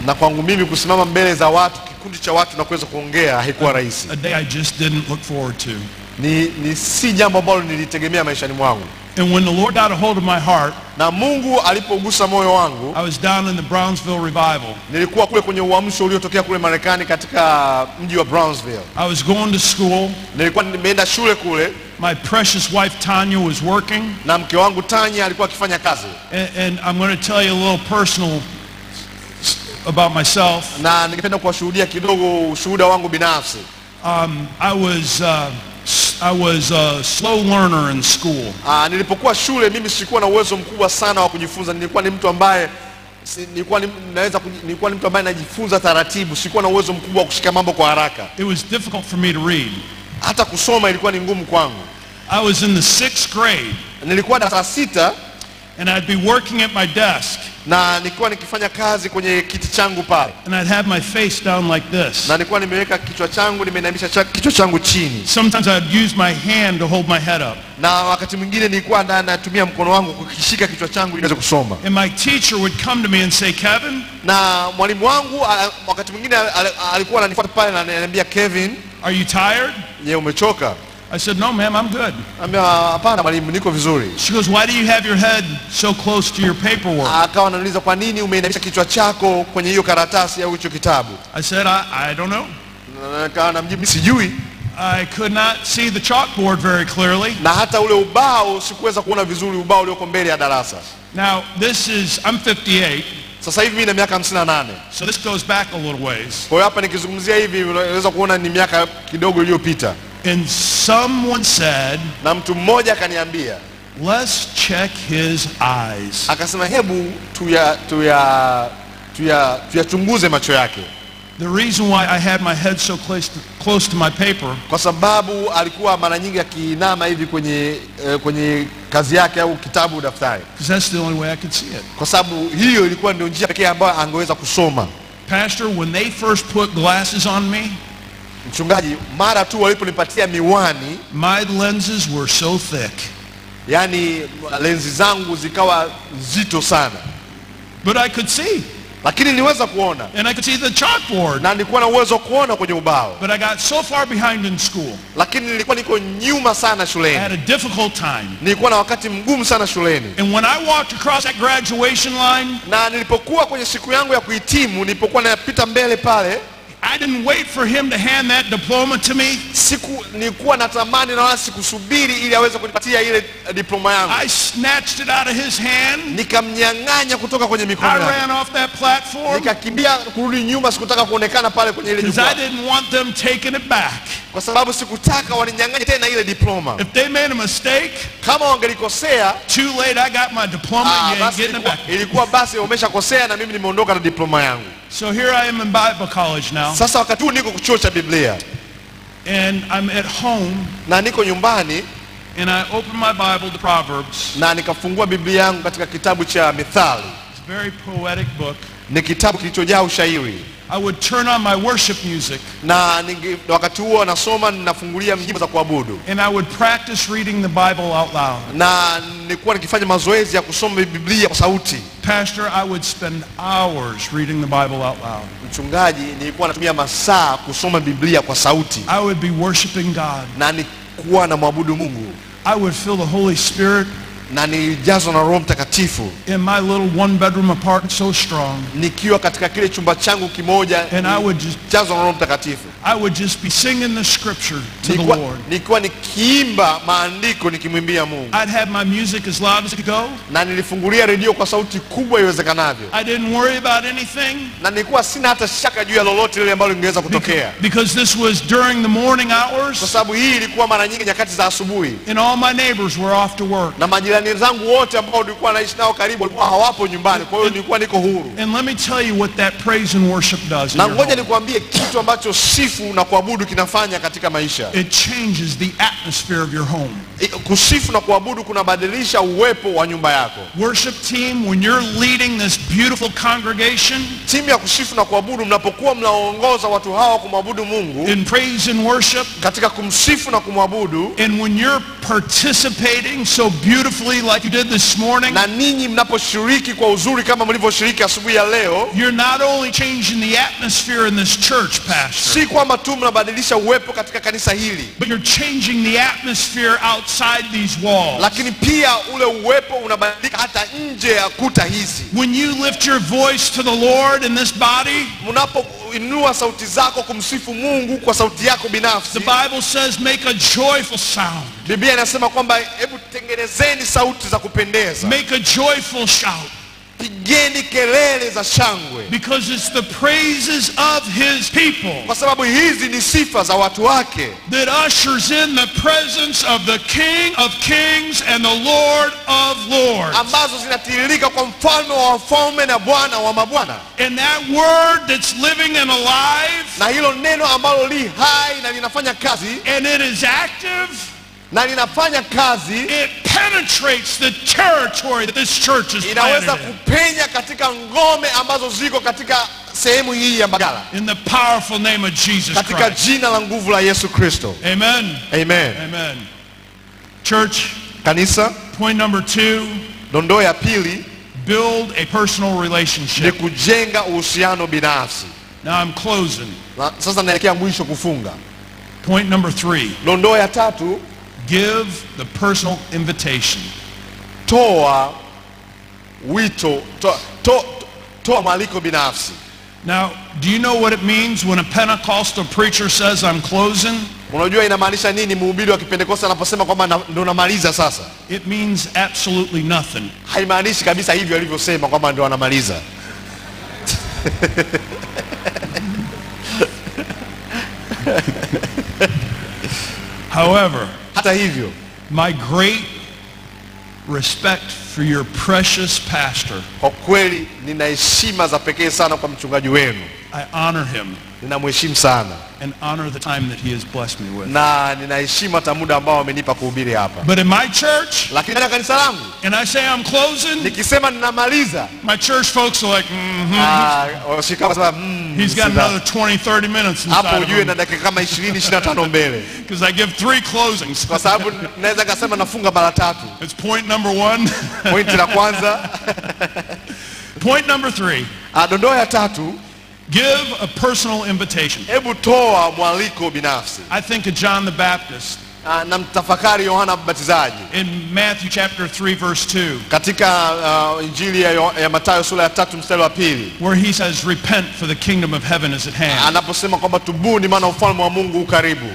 na kwangu mimi kusimama mbele za watu, kikundi cha watu na kuweza kuongea haikuwa rahisi. a day I just didn't look forward to. Ni si jambo ambalo nilitegemea maishani mwangu. And when the Lord got a hold of my heart, Na Mungu alipogusa moyo wangu, I was down in the Brownsville revival. nilikuwa kule kwenye uamsho uliotokea kule Marekani katika mji wa Brownsville. I was going to school. Nilikuwa nimeenda shule kule, My precious wife Tanya was working. na mke wangu Tanya alikuwa akifanya kazi. And I'm going to tell you a little personal about myself. Na ningependa kuwashuhudia kidogo ushuhuda wangu binafsi. I was a slow learner in school. Nilipokuwa shule mimi sikuwa na uwezo mkubwa sana wa kujifunza. Nilikuwa ni mtu ambaye nilikuwa ni mtu ambaye najifunza taratibu. Sikuwa na uwezo mkubwa wa kushika mambo kwa haraka. It was difficult for me to read. Hata kusoma ilikuwa ni ngumu kwangu. I was in the 6th grade Nilikuwa darasa 6 and I'd be working at my desk na nilikuwa nikifanya kazi kwenye kiti changu pale. and I'd have my face down like this. Na nilikuwa nimeweka kichwa changu, nimeinamisha kichwa changu chini. Sometimes I'd use my hand to hold my head up. Na wakati mwingine nilikuwa natumia mkono wangu kukishika kichwa changu ili niweze kusoma. And my teacher would come to me and say, Kevin, Na mwalimu wangu wakati mwingine alikuwa ananifuata pale na ananiambia, Kevin, are you tired? je, umechoka? I said, no ma'am, I'm good. Anambia, hapana mwalimu, niko vizuri. She goes, why do you have your head so close to your paperwork? Akawa ananiuliza, kwa nini umeinamisha kichwa chako kwenye hiyo karatasi au hicho kitabu? I said, I don't know. Na akawa anamjibu, sijui. I could not see the chalkboard very clearly. Na hata ule ubao sikuweza kuona vizuri, ubao ulioko mbele ya darasa. Now, I'm 58, Sasa hivi mimi na miaka 58. so this goes back a little ways. Kwa hiyo hapa nikizungumzia hivi unaweza kuona ni miaka kidogo iliyopita. And someone said, Na mtu mmoja akaniambia, let's check his eyes. akasema hebu tuyachunguze macho yake. The reason why I had my head so close to my paper kwa sababu alikuwa mara nyingi akiinama hivi kwenye kazi yake au kitabu daftari, because that's the only way I could see it. kwa sababu hiyo ilikuwa ndio njia pekee ambayo angeweza kusoma. Pastor, when they first put glasses on me, Mchungaji, mara tu waliponipatia miwani, my lenses were so thick. yani lenzi zangu zikawa nzito sana, But I could see, lakini niweza kuona and I could see the chalkboard. na nilikuwa na uwezo wa kuona kwenye ubao, But I got so far behind in school. lakini nilikuwa niko nyuma sana I had shuleni. a difficult time. Nilikuwa na wakati mgumu sana shuleni, And when I walked across that graduation line, na nilipokuwa kwenye siku yangu ya kuhitimu, nilipokuwa napita mbele pale, I didn't wait for him to hand that diploma to me. nilikuwa natamani na wala sikusubiri ili aweze kunipatia ile diploma yangu. I snatched it out of his hand. Nikamnyang'anya kutoka kwenye I mikono yake, ran off that platform nikakimbia kurudi nyuma. Sikutaka kuonekana pale kwenye ile because I jukwaa, didn't want them taking it back. kwa sababu sikutaka waninyang'anye tena ile diploma. If they made a mistake, Kama wangelikosea, too late, I got my diploma, you ain't basi getting it back. ilikuwa basi wameshakosea na mimi nimeondoka na diploma yangu. So here I am in Bible college now, Sasa wakati huu niko chuo cha Biblia and I'm at home, na niko nyumbani, and I open my Bible to Proverbs. na nikafungua Biblia yangu katika kitabu cha Mithali. It's a very poetic book. Ni kitabu kilichojaa ushairi, I would turn on my worship music, na wakati huo nasoma, ninafungulia nyimbo za kuabudu, and I would practice reading the Bible out loud. na nilikuwa nikifanya mazoezi ya kusoma Biblia kwa sauti. Pastor, I would spend hours reading the Bible out loud. Mchungaji, nilikuwa natumia masaa kusoma Biblia kwa sauti, I would be worshiping God. na nilikuwa na mwabudu Mungu, I would feel the Holy Spirit na nilijazwa na Roho Mtakatifu in my little one-bedroom apartment so strong. nikiwa katika kile chumba changu kimoja, And I would just nilijazwa na Roho Mtakatifu. I would just be singing the scripture to the Lord. Nilikuwa nikiimba maandiko nikimwimbia Mungu, I'd have my music as loud as it could go. na nilifungulia redio kwa sauti kubwa iwezekanavyo, I didn't worry about anything na nilikuwa sina hata shaka juu ya lolote lile ambalo lingeweza kutokea, because this was during the morning kwa hours, sababu hii ilikuwa mara nyingi nyakati za asubuhi, and all my neighbors were off to work. na majirani zangu wote ambao nilikuwa naishi nao karibu walikuwa hawapo nyumbani. Kwa hiyo nilikuwa niko huru, And let me tell you what that praise and worship does in na your ngoja home. nikwambie kitu ambacho sifu na kuabudu kinafanya katika maisha. It changes the atmosphere of your home. Kusifu na kuabudu kunabadilisha uwepo wa nyumba yako. Worship team, when you're leading this beautiful congregation Timu ya kusifu na kuabudu, mnapokuwa mnaongoza watu hawa kumwabudu Mungu in praise and worship, katika kumsifu na kumwabudu, and when you're participating so beautifully like you did this morning, na ninyi mnaposhiriki kwa uzuri kama mlivyoshiriki asubuhi ya leo, you're not only changing the atmosphere in this church, Pastor, si kwamba tu mnabadilisha uwepo katika kanisa hili, but you're changing the atmosphere outside these walls. lakini pia ule uwepo unabadilika hata nje ya kuta hizi. When you lift your voice to the Lord in this body, Mnapoinua sauti zako kumsifu Mungu kwa sauti yako binafsi, the Bible says make a joyful sound. Biblia inasema kwamba hebu tengenezeni sauti za kupendeza, Make a joyful shout, pigeni kelele za shangwe, because it's the praises of his people kwa sababu hizi ni sifa za watu wake that ushers in the presence of the King of Kings and the Lord of Lords. ambazo zinatiririka kwa mfalme wa wafalme na Bwana wa mabwana. And that word that's living and alive, Na hilo neno ambalo li hai na linafanya kazi and it is active, na linafanya kazi, it penetrates the territory that this church is inaweza planted in. kupenya katika ngome ambazo ziko katika sehemu hii ya Mbagala, In the powerful name of Jesus katika Christ. jina la nguvu la Yesu Kristo. Amen. Amen. Amen. Church, Kanisa, point number 2, dondoo ya pili build a personal ni relationship. kujenga uhusiano binafsi. Now I'm closing. Na sasa naelekea mwisho kufunga. Point number 3, Dondoo ya tatu, give the personal invitation. toa wito, toa mwaliko binafsi. Now, do you know what it means when a Pentecostal preacher says, I'm closing? Unajua inamaanisha nini mhubiri wa Kipentekoste anaposema kwamba ndo namaliza sasa? It means absolutely nothing. Haimaanishi kabisa hivyo alivyosema kwamba ndo anamaliza. However, Hata hivyo, my great respect for your precious pastor, kwa kweli nina heshima za pekee sana kwa mchungaji wenu. I honor him. ninamheshimu sana and honor the time that he has blessed me with. na ninaheshimu hata muda ambao amenipa kuhubiri hapa. But in my church, Lakini katika kanisa langu and I say I'm closing, nikisema ninamaliza, my church folks are like, washika wasema he's got another 20, 30 minutes hapo inside ujue of na him. dakika kama 20-25 mbele, Because I give 3 closings. kwa sababu naweza kusema nafunga mara 3. It's point number 1. Pointi la kwanza. Point number 3. Dondoo ya 3, Give a personal invitation. hebu toa mwaliko binafsi. I think of John the Baptist Na mtafakari Yohana Mbatizaji in Matthew chapter 3 verse 2, katika Injili ya Mathayo sura ya 3 mstari wa 2, where he says, repent for the kingdom of heaven is at hand. anaposema kwamba tubuni maana ufalme wa Mungu ukaribu.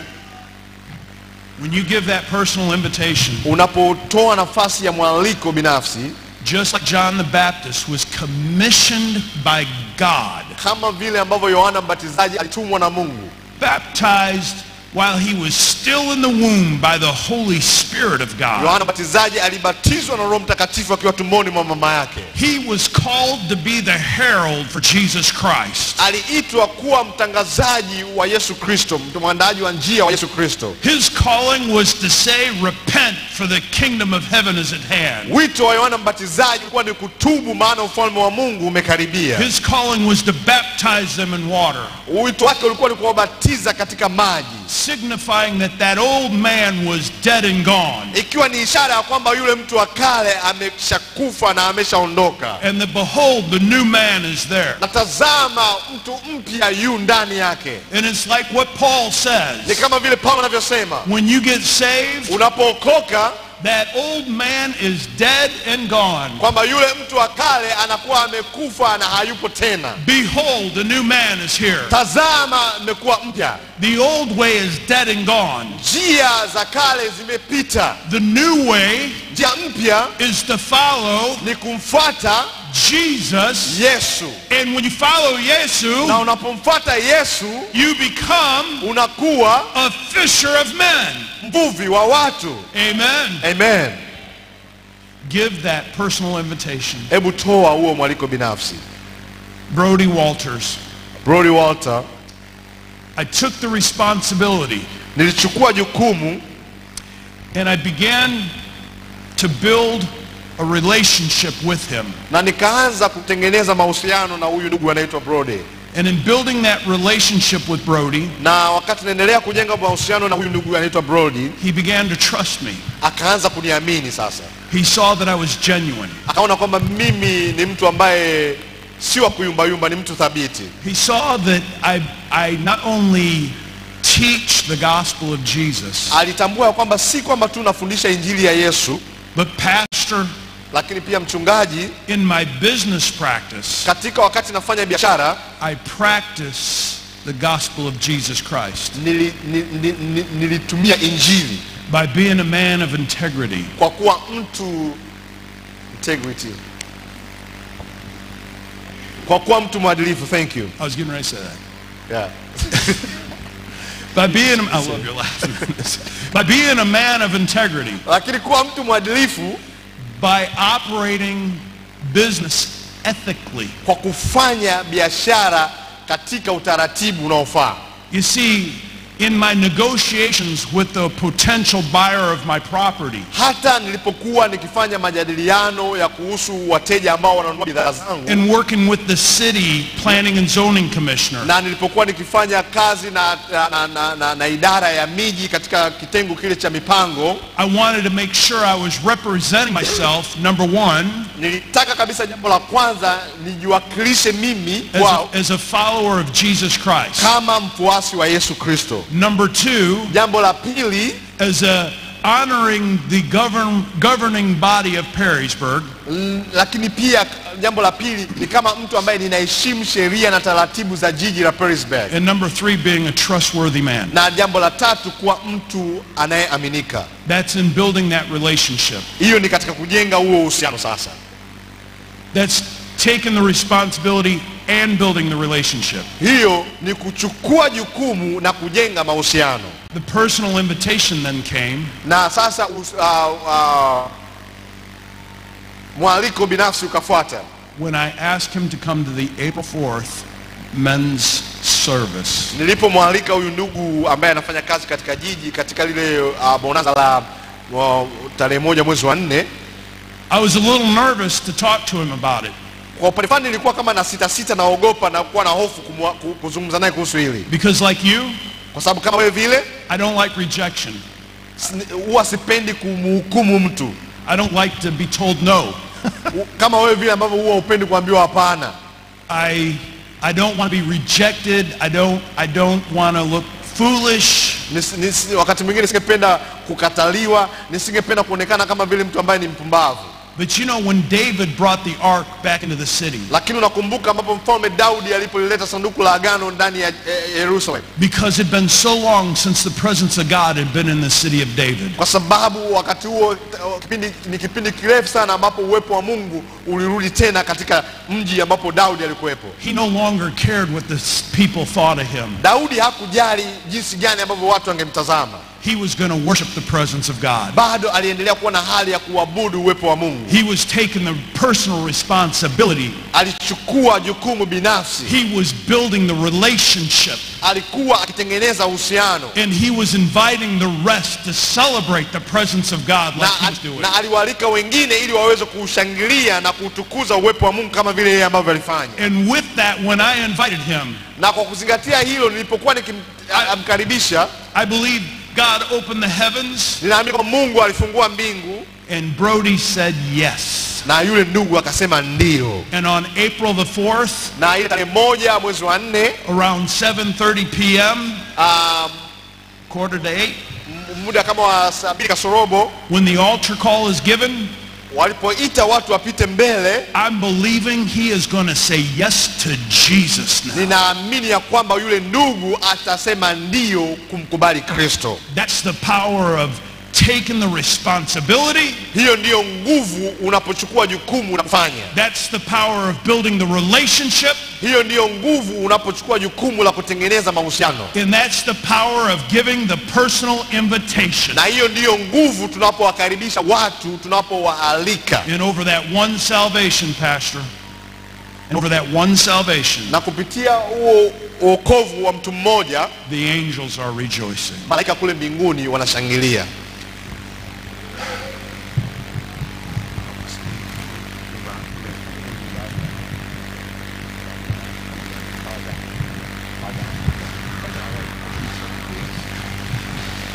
When you give that personal invitation, Unapotoa nafasi ya mwaliko binafsi, just like John the Baptist was commissioned by God, kama vile ambavyo Yohana Mbatizaji alitumwa na Mungu, baptized while he was still in the womb by the Holy Spirit of God. Yohana Mbatizaji alibatizwa na Roho Mtakatifu akiwa tumboni mwa mama yake. He was called to be the herald for Jesus Christ. Aliitwa kuwa mtangazaji wa Yesu Kristo, mwandaji wa njia wa Yesu Kristo. His calling was to say, repent for the kingdom of heaven is at hand. Wito wa Yohana Mbatizaji ulikuwa ni kutubu maana ufalme wa Mungu umekaribia. His calling was to baptize them in water, Wito wake ulikuwa ni kuwabatiza katika maji, signifying that that old man was dead and gone, ikiwa ni ishara ya kwamba yule mtu wa kale ameshakufa na ameshaondoka. and that behold, the new man is there. Na tazama mtu mpya yu ndani yake. And it's like what Paul Ni says, kama vile Paulo anavyosema, when you get saved, unapookoka that old man is dead and gone. kwamba yule mtu wa kale anakuwa amekufa na hayupo tena. Behold, the new man is here. Tazama amekuwa mpya. The old way is dead and gone. Njia za kale zimepita. The new way Njia mpya is to follow ni kumfuata Jesus. Yesu. And when you follow Yesu, Na unapomfuata Yesu you become unakuwa a fisher of men. mvuvi wa watu. Amen. Amen. Give that personal invitation. Hebu toa huo mwaliko binafsi. Brody Walters. Brody Walter, I took the responsibility nilichukua jukumu and I began to build a relationship with him. na nikaanza kutengeneza mahusiano na huyu ndugu anaitwa Brody. And in building that relationship with Brody, Na wakati naendelea kujenga mahusiano na huyu ndugu anaitwa Brody, he began to trust me. akaanza kuniamini sasa. He saw that I was genuine. Akaona kwamba mimi ni mtu ambaye si wa kuyumbayumba, ni mtu thabiti. He saw that I not only teach the gospel of Jesus, Alitambua kwamba si kwamba tu nafundisha injili ya Yesu, but pastor, lakini pia mchungaji. in my business practice, Katika wakati nafanya biashara, I practice the gospel of Jesus Christ nilitumia injili by being a man of integrity. kwa kuwa mtu integrity, kwa kuwa mtu mwadilifu. Thank you. I was getting ready to say that. Yeah. By being, I love your laughing. By being a man of integrity, Lakini kuwa mtu mwadilifu by operating business ethically. kwa kufanya biashara katika utaratibu unaofaa. You see, in my negotiations with the potential buyer of my property, Hata nilipokuwa nikifanya majadiliano ya kuhusu wateja ambao wananunua bidhaa zangu, and working with the city planning and zoning commissioner, na nilipokuwa nikifanya kazi na idara ya miji katika kitengo kile cha mipango, I wanted to make sure I was representing myself, number one, nilitaka kabisa jambo la kwanza nijiwakilishe mimi as a follower of Jesus Christ. kama mfuasi wa Yesu Kristo. Number two, Jambo la pili, as a honoring the governing body of Perrysburg. lakini pia jambo la pili ni kama mtu ambaye ninaheshimu sheria na taratibu za jiji la Perrysburg. And number three, being a trustworthy man. Na jambo la tatu kuwa mtu anayeaminika. That's in building that relationship. Hiyo ni katika kujenga huo uhusiano sasa. That's taking the responsibility and building the relationship. Hiyo ni kuchukua jukumu na kujenga mahusiano. The personal invitation then came Na sasa mwaliko binafsi ukafuata when I asked him to come to the April 4th men's service. Nilipomwalika huyu ndugu ambaye anafanya kazi katika jiji katika lile bonanza la tarehe 1 mwezi wa 4, I was a little nervous to talk to him about it. kwa upande fulani nilikuwa kama na sita naogopa na kuwa na hofu kuzungumza naye kuhusu hili, Because like you, kwa sababu kama wewe vile I don't like rejection. huwa sipendi kumhukumu mtu. I don't like to be told no. Kama wewe vile ambavyo huwa upendi kuambiwa hapana. I don't want to be rejected. I don't want to look foolish. Wakati mwingine nisingependa kukataliwa, nisingependa kuonekana kama vile mtu ambaye ni mpumbavu. But you know, when David brought the ark back into the city, Lakini unakumbuka ambapo mfalme Daudi alipolileta sanduku la agano ndani ya Jerusalem, because it had been so long since the presence of God had been in the city of David. kwa sababu wakati huo ni kipindi kirefu sana ambapo uwepo wa Mungu ulirudi tena katika mji ambapo Daudi alikuwepo. He no longer cared what the people thought of him. Daudi hakujali jinsi gani ambavyo watu wangemtazama. He was going to worship the presence of God. Bado aliendelea kuwa na hali ya kuabudu uwepo wa Mungu. He was taking the personal responsibility. Alichukua jukumu binafsi. He was building the relationship. Alikuwa akitengeneza uhusiano. And he was inviting the rest to celebrate the presence of God like he was doing. Na aliwaalika wengine ili waweze kushangilia na kutukuza uwepo wa Mungu kama vile yeye ambavyo alifanya. And with that, when I invited him, Na kwa kuzingatia hilo, nilipokuwa nikimkaribisha, I believe God opened the heavens, ninaamini kwamba Mungu alifungua mbingu, and Brody said yes. na yule ndugu akasema ndio. And on April the 4th, Na ile tarehe 1 mwezi wa 4, around 7:30 p.m., quarter to 8, muda kama wa 7 kasorobo, when the altar call is given, walipoita watu wapite mbele, I'm believing he is going to say yes to Jesus now. ninaamini ya kwamba yule ndugu atasema ndio kumkubali Kristo. That's the power of taking the responsibility. Hiyo ndiyo nguvu unapochukua jukumu na kufanya. That's the power of building the relationship. Hiyo ndiyo nguvu unapochukua jukumu la kutengeneza mahusiano. And that's the power of giving the personal invitation. Na hiyo ndiyo nguvu tunapowakaribisha watu, tunapowaalika. And over that one salvation, Pastor, and over that one salvation, Na kupitia huo wokovu wa mtu mmoja, the angels are rejoicing. malaika kule mbinguni wanashangilia.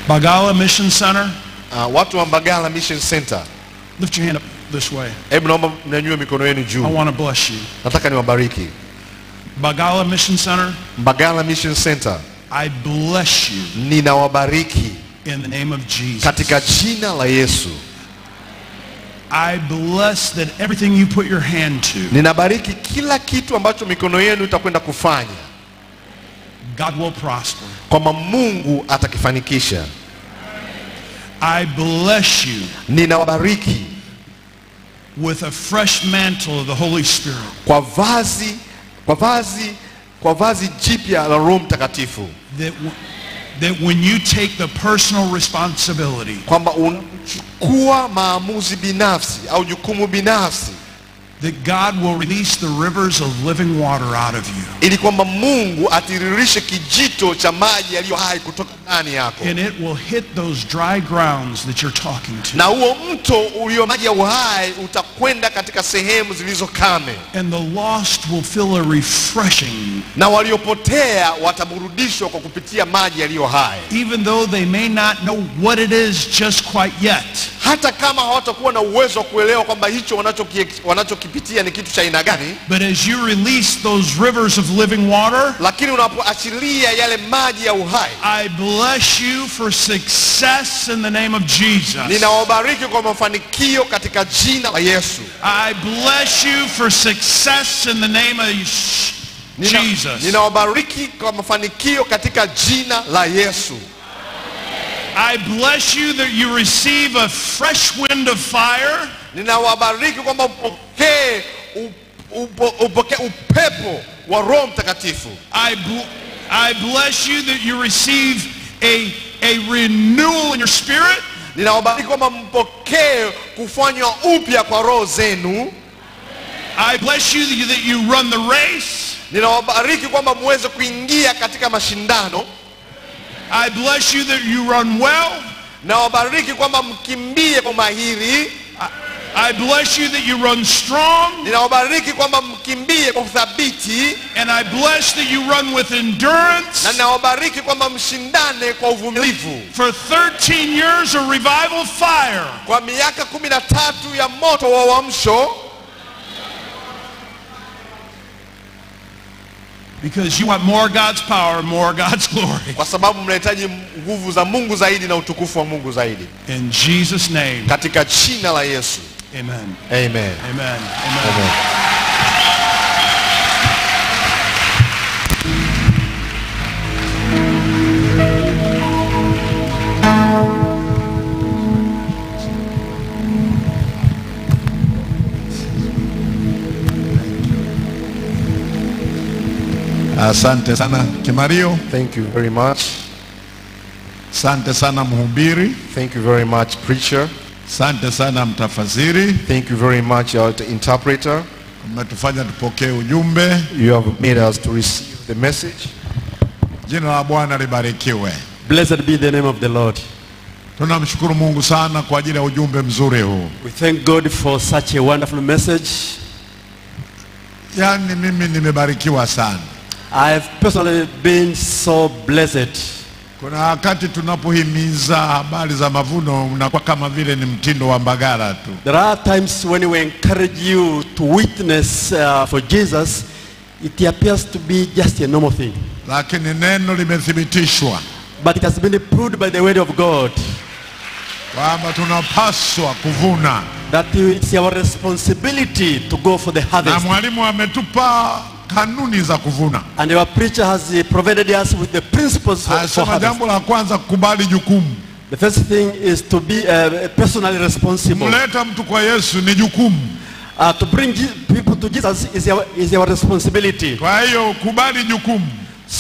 Bagala Mission Center, Watu wa Mbagala Mission Center, lift your hand up this way. hebu naomba mnyanyue mikono yenu I juu. want to bless you. Nataka niwabariki. Bagala Mission Center, Mbagala Mission Center, I bless you ninawabariki in the name of Jesus. katika jina la Yesu. I bless that everything you put your hand to, Ninabariki kila kitu ambacho mikono yenu itakwenda kufanya, God will prosper. kwamba Mungu atakifanikisha. I bless you Ninawabariki with a fresh mantle of the Holy Spirit. kwa vazi jipya la Roho Mtakatifu, That when you take the personal responsibility, kwamba unachukua maamuzi binafsi au jukumu binafsi, that God will release the rivers of living water out of you. ili kwamba Mungu atiririshe kijito cha maji yaliyo hai kutoka ndani yako, And it will hit those dry grounds that you're talking to. na huo mto ulio maji ya uhai utakwenda katika sehemu zilizo kame, And the lost will feel a refreshing, na waliopotea wataburudishwa kwa kupitia maji yaliyo hai, even though they may not know what it is just quite yet. hata kama hawatakuwa na uwezo wa kuelewa kwamba hicho wanachokipitia ni kitu cha aina gani. But as you release those rivers of living water, Lakini unapoachilia yale maji ya uhai, I bless you for success in the name of Jesus. ninawabariki kwa mafanikio katika jina la Yesu. I bless you for success in the name of Jesus. Ninawabariki kwa mafanikio katika jina la Yesu. I bless you that you receive a fresh wind of fire. Ninawabariki kwamba upokee upepo wa Roho Mtakatifu. I bless you that you receive a renewal in your spirit. Ninawabariki kwamba mpokee kufanywa upya kwa roho zenu. I bless you that you run the race. Ninawabariki kwamba muweze kuingia katika mashindano. I bless you that you run well. Nawabariki kwamba mkimbie kwa mahiri. I bless you that you run strong. Ninawabariki kwamba mkimbie kwa uthabiti. And I bless that you run with endurance. Na ninawabariki kwamba mshindane kwa uvumilivu. For 13 years of revival fire. Kwa miaka 13 ya moto wa uamsho. Because you want more God's power, more God's glory. Kwa sababu mnahitaji nguvu za Mungu zaidi na utukufu wa Mungu zaidi. In Jesus' name. Katika jina la Yesu. Amen. Amen. Amen. Amen. Amen. Asante sana Kimario. Thank you very much. Asante sana mhubiri. Thank you very much, preacher. Asante sana mtafasiri. Thank you very much, our interpreter. Umetufanya tupokee ujumbe. You have made us to receive the message. Jina la Bwana libarikiwe. Blessed be the name of the Lord. Tunamshukuru Mungu sana kwa ajili ya ujumbe mzuri huu. We thank God for such a wonderful message. Yaani mimi nimebarikiwa sana. I have personally been so blessed. Kuna wakati tunapohimiza habari za mavuno unakuwa kama vile ni mtindo wa Mbagala tu. There are times when we encourage you to witness for Jesus, it appears to be just a normal thing. Lakini neno limethibitishwa But it has been proved by the word of God kwamba tunapaswa kuvuna. that it's our responsibility to go for the Na harvest. mwalimu ametupa kanuni za kuvuna. And our preacher has provided us with the principles for Anasema harvest. jambo la kwanza kukubali jukumu. The first thing is to be personally responsible. Mleta mtu kwa Yesu ni jukumu. To bring people to Jesus is our responsibility. Kwa hiyo kubali jukumu.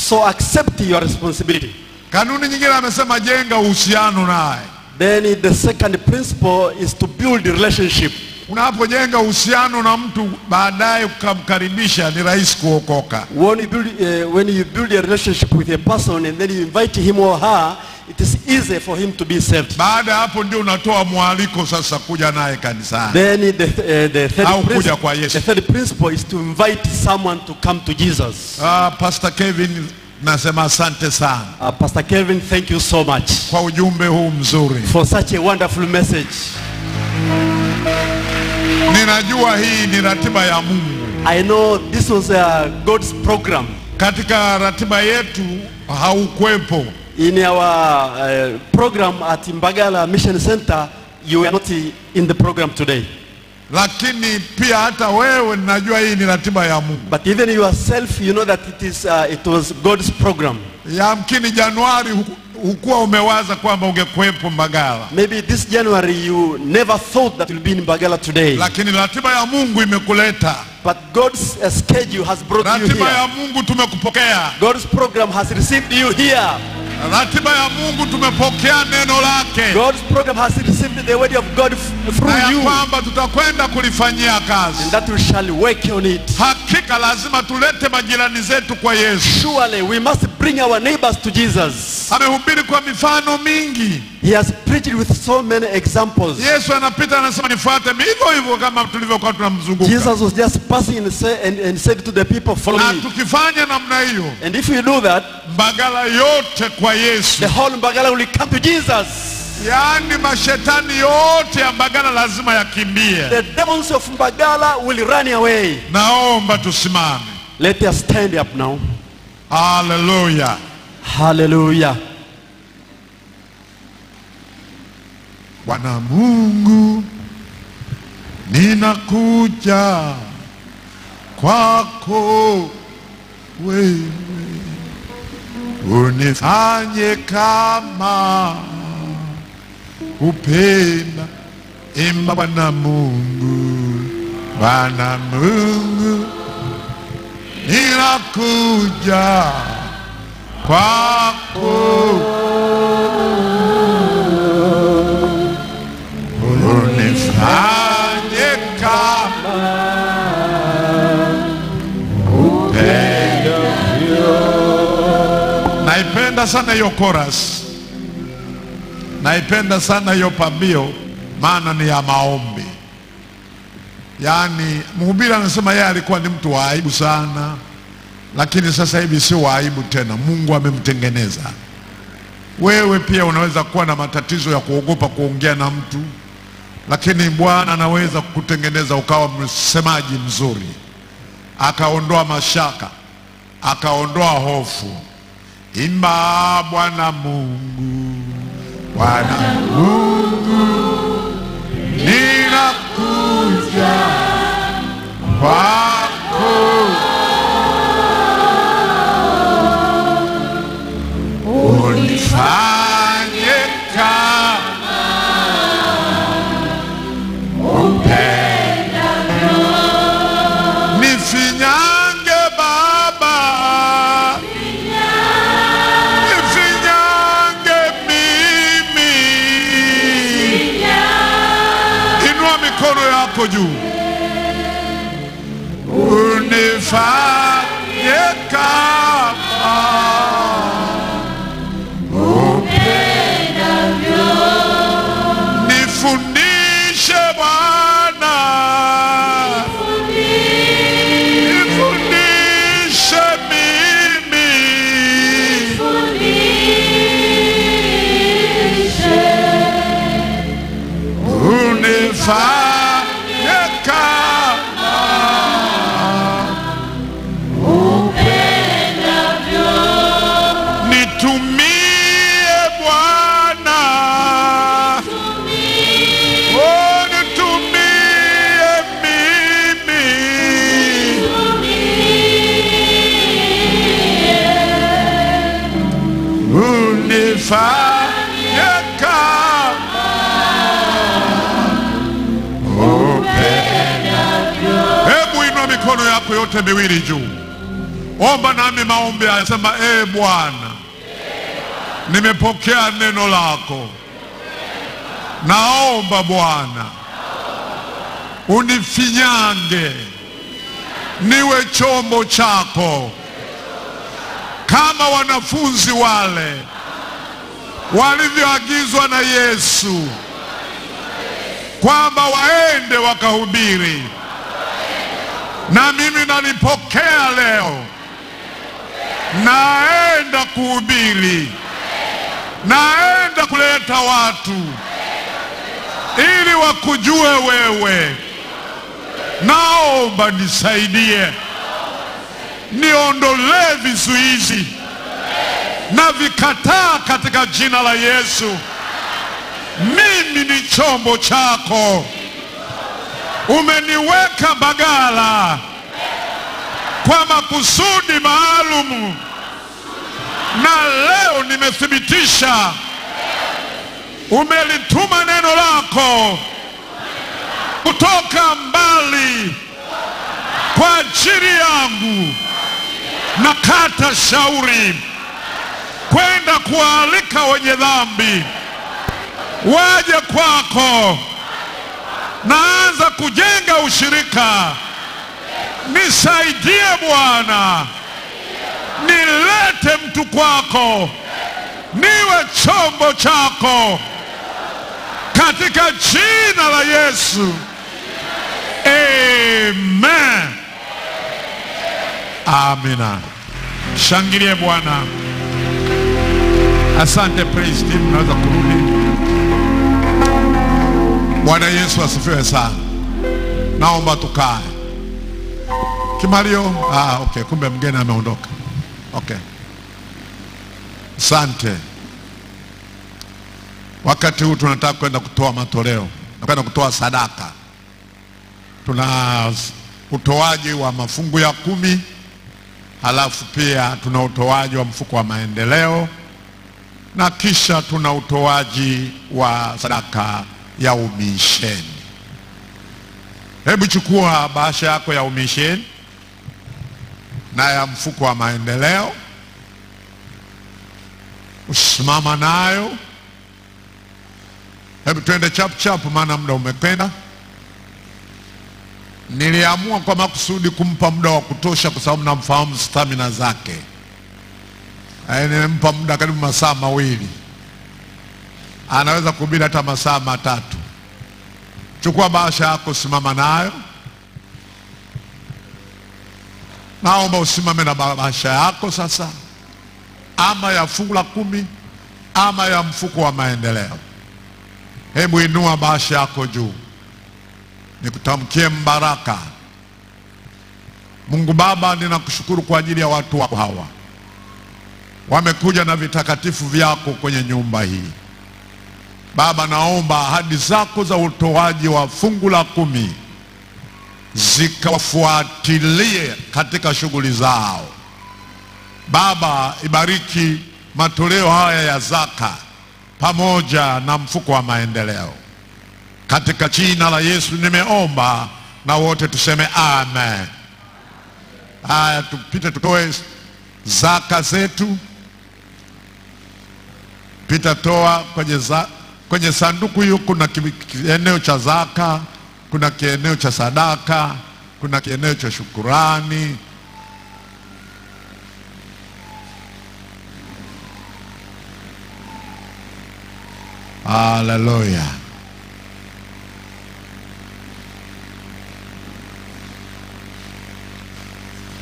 So accept your responsibility. Kanuni nyingine amesema jenga uhusiano naye. Then the second principle is to build a relationship. Unapojenga uhusiano na mtu baadaye ukamkaribisha ni rahisi kuokoka. When you build a relationship with a person and then you invite him or her, it is easy for him to be saved. Baada hapo ndio unatoa mwaliko sasa kuja naye kanisani. Then Au kuja kwa Yesu. the third principle is to invite someone to come to Jesus. Pastor Kevin nasema asante sana Pastor Kelvin, thank you so much kwa ujumbe huu mzuri. for such a wonderful message. Ninajua hii ni ratiba ya Mungu. I know this was God's program. Katika ratiba yetu haukwepo. In our program at Mbagala Mission Center, you are not in the program today. Lakini pia hata wewe ninajua hii ni ratiba ya Mungu. But even yourself, you know that it was God's program. Yamkini Januari hukuwa umewaza kwamba ungekuepo Mbagala. Maybe this January you never thought that you'll be in Mbagala today. Lakini ratiba ya Mungu imekuleta. But God's schedule has brought you Ratiba here. ya Mungu tumekupokea. God's program has received you here. Ratiba ya Mungu tumepokea neno lake. God's program has received the word of God Na through ya you. kwamba tutakwenda kulifanyia kazi. And that we shall work on it. Hakika lazima tulete majirani zetu kwa Yesu. Surely we must bring our neighbors to Jesus. Amehubiri kwa mifano mingi. He has preached with so many examples. Yesu anapita anasema nifuate hivyo hivyo kama tulivyokuwa tunamzunguka. Jesus was just passing and said to the people, follow Na me. tukifanya namna hiyo, And if you do that, Mbagala yote kwa Yesu. the whole Mbagala will come to Jesus. Yaani mashetani yote ya Mbagala lazima yakimbie. The demons of Mbagala will run away. Naomba tusimame. Let us stand up now. Hallelujah. Hallelujah. Bwana Mungu, ninakuja kwako wewe, unifanye kama upenda. Imba Bwana Mungu, Bwana Mungu, ninakuja kwako, unifanye kama upenda. naipenda sana hiyo chorus, naipenda sana hiyo pambio, maana ni ya maombi. Yaani mhubiri anasema yeye alikuwa ni mtu wa aibu sana, lakini sasa hivi sio wa aibu tena, Mungu amemtengeneza. Wewe pia unaweza kuwa na matatizo ya kuogopa kuongea na mtu, lakini Bwana anaweza kukutengeneza ukawa msemaji mzuri, akaondoa mashaka, akaondoa hofu. Imba Bwana Mungu, Bwana Mungu, ninakuja kwako, unifanye kama upendavyo, nifinyange Baba, nifinyange mimi. Inua mikono yako juu, unifanye kama nifundishe Bwana, nifundishe mimi, unifanye kama upendavyo, nitumie Bwana, oh nitumie mimi, unifanye kama upendavyo. Hebu inua mikono yako yote miwili juu, omba nami maombi haya, sema Bwana, nimepokea neno lako, naomba Bwana unifinyange niwe chombo chako, kama wanafunzi wale walivyoagizwa na Yesu kwamba waende wakahubiri. Na mimi nalipokea leo, naenda kuhubiri, naenda kuleta watu ili wakujue wewe. Naomba nisaidie, niondolee vizuizi na vikataa katika jina la Yesu. Mimi ni chombo chako, umeniweka Mbagala kwa makusudi maalumu, na leo nimethibitisha umelituma neno lako kutoka mbali kwa ajili yangu. Nakata shauri kwenda kualika wenye dhambi waje kwako. Naanza kujenga ushirika, nisaidie Bwana, nilete mtu kwako, niwe chombo chako katika jina la Yesu. Amen. Amina. Shangilie Bwana. Asante praise team, naweza kurudi. Bwana Yesu asifiwe sana. Naomba tukae. Kimario, okay, kumbe mgeni ameondoka. Okay. Asante. Wakati huu tunataka kwenda kutoa matoleo, kwenda kutoa sadaka. Tuna utoaji wa mafungu ya 10, halafu pia tuna utoaji wa mfuko wa maendeleo, na kisha tuna utoaji wa sadaka ya umisheni. Hebu chukua bahasha yako ya umisheni na ya mfuko wa maendeleo, usimama nayo. Hebu tuende chap chap, maana muda umekwenda. Niliamua kwa makusudi kumpa muda wa kutosha kwa sababu namfahamu stamina zake. nimempa muda karibu masaa mawili, anaweza kuhubiri hata masaa 3. Chukua bahasha yako, simama nayo. Naomba usimame na bahasha yako sasa, ama ya fungu la 10 ama ya mfuko wa maendeleo. Hebu inua bahasha yako juu, nikutamkie mbaraka. Mungu Baba, ninakushukuru kwa ajili ya watu wako hawa, wamekuja na vitakatifu vyako kwenye nyumba hii. Baba, naomba ahadi zako za utoaji wa fungu la 10 zikawafuatilie katika shughuli zao. Baba, ibariki matoleo haya ya zaka pamoja na mfuko wa maendeleo. Katika jina la Yesu nimeomba, na wote tuseme amen. Haya, tupite tutoe zaka zetu. Pita toa kwenye sanduku hiyo. Kuna kieneo cha zaka, kuna kieneo cha sadaka, kuna kieneo cha shukurani. Haleluya.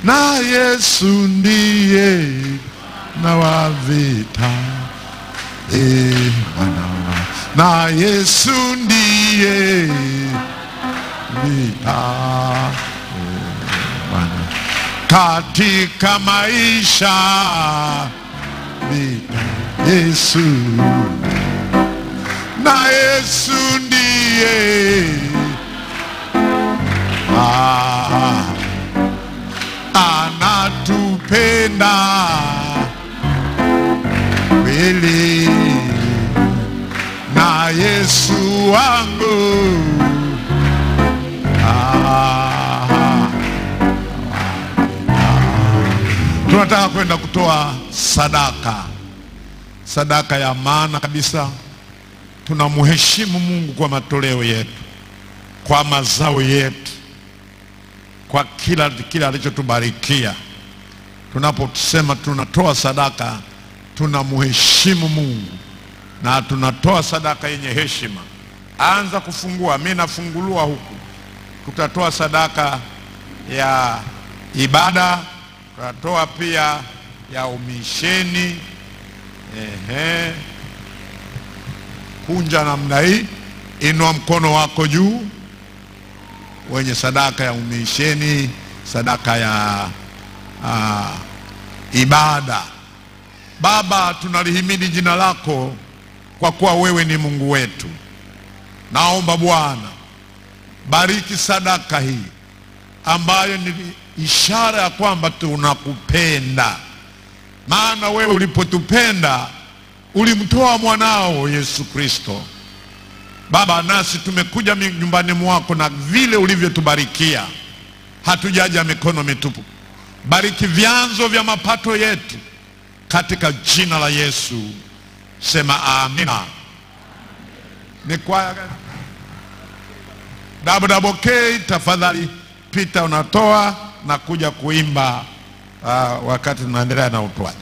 Na Yesu ndiye na wa vita, na Yesu ndiye vita katika maisha, vita Yesu, na Yesu ndiye anatupenda kweli, na Yesu wangu tunataka kwenda kutoa sadaka ya maana kabisa. Tunamheshimu Mungu kwa matoleo yetu, kwa mazao yetu, kwa kila alichotubarikia. Tunaposema tunatoa sadaka, tunamheshimu Mungu na tunatoa sadaka yenye heshima. Anza kufungua, mimi nafungulua huku. Tutatoa sadaka ya ibada, tutatoa pia ya umisheni. Kunja namna hii, inua mkono wako juu wenye sadaka ya umisheni, sadaka ya ibada. Baba, tunalihimidi jina lako kwa kuwa wewe ni Mungu wetu. Naomba Bwana, bariki sadaka hii ambayo ni ishara ya kwamba tunakupenda, maana wewe ulipotupenda ulimtoa mwanao Yesu Kristo. Baba, nasi tumekuja nyumbani mwako, na vile ulivyotubarikia hatujaja mikono mitupu. Bariki vyanzo vya mapato yetu katika jina la Yesu. Sema amina. Ni kwaya gani? Double K, tafadhali pita unatoa na kuja kuimba wakati tunaendelea na utoaji.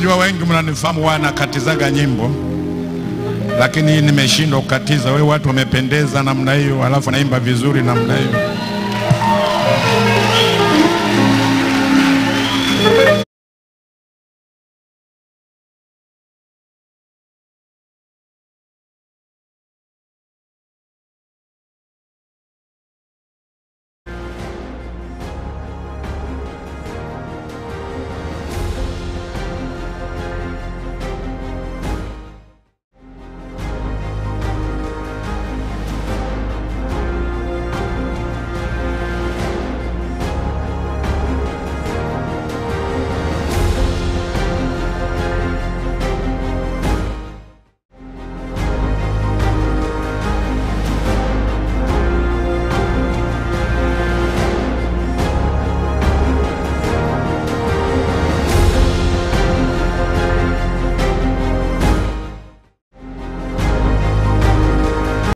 Najua wengi mnanifahamu wana katizaga nyimbo, lakini nimeshindwa kukatiza. Wewe watu wamependeza namna hiyo, alafu naimba vizuri namna hiyo.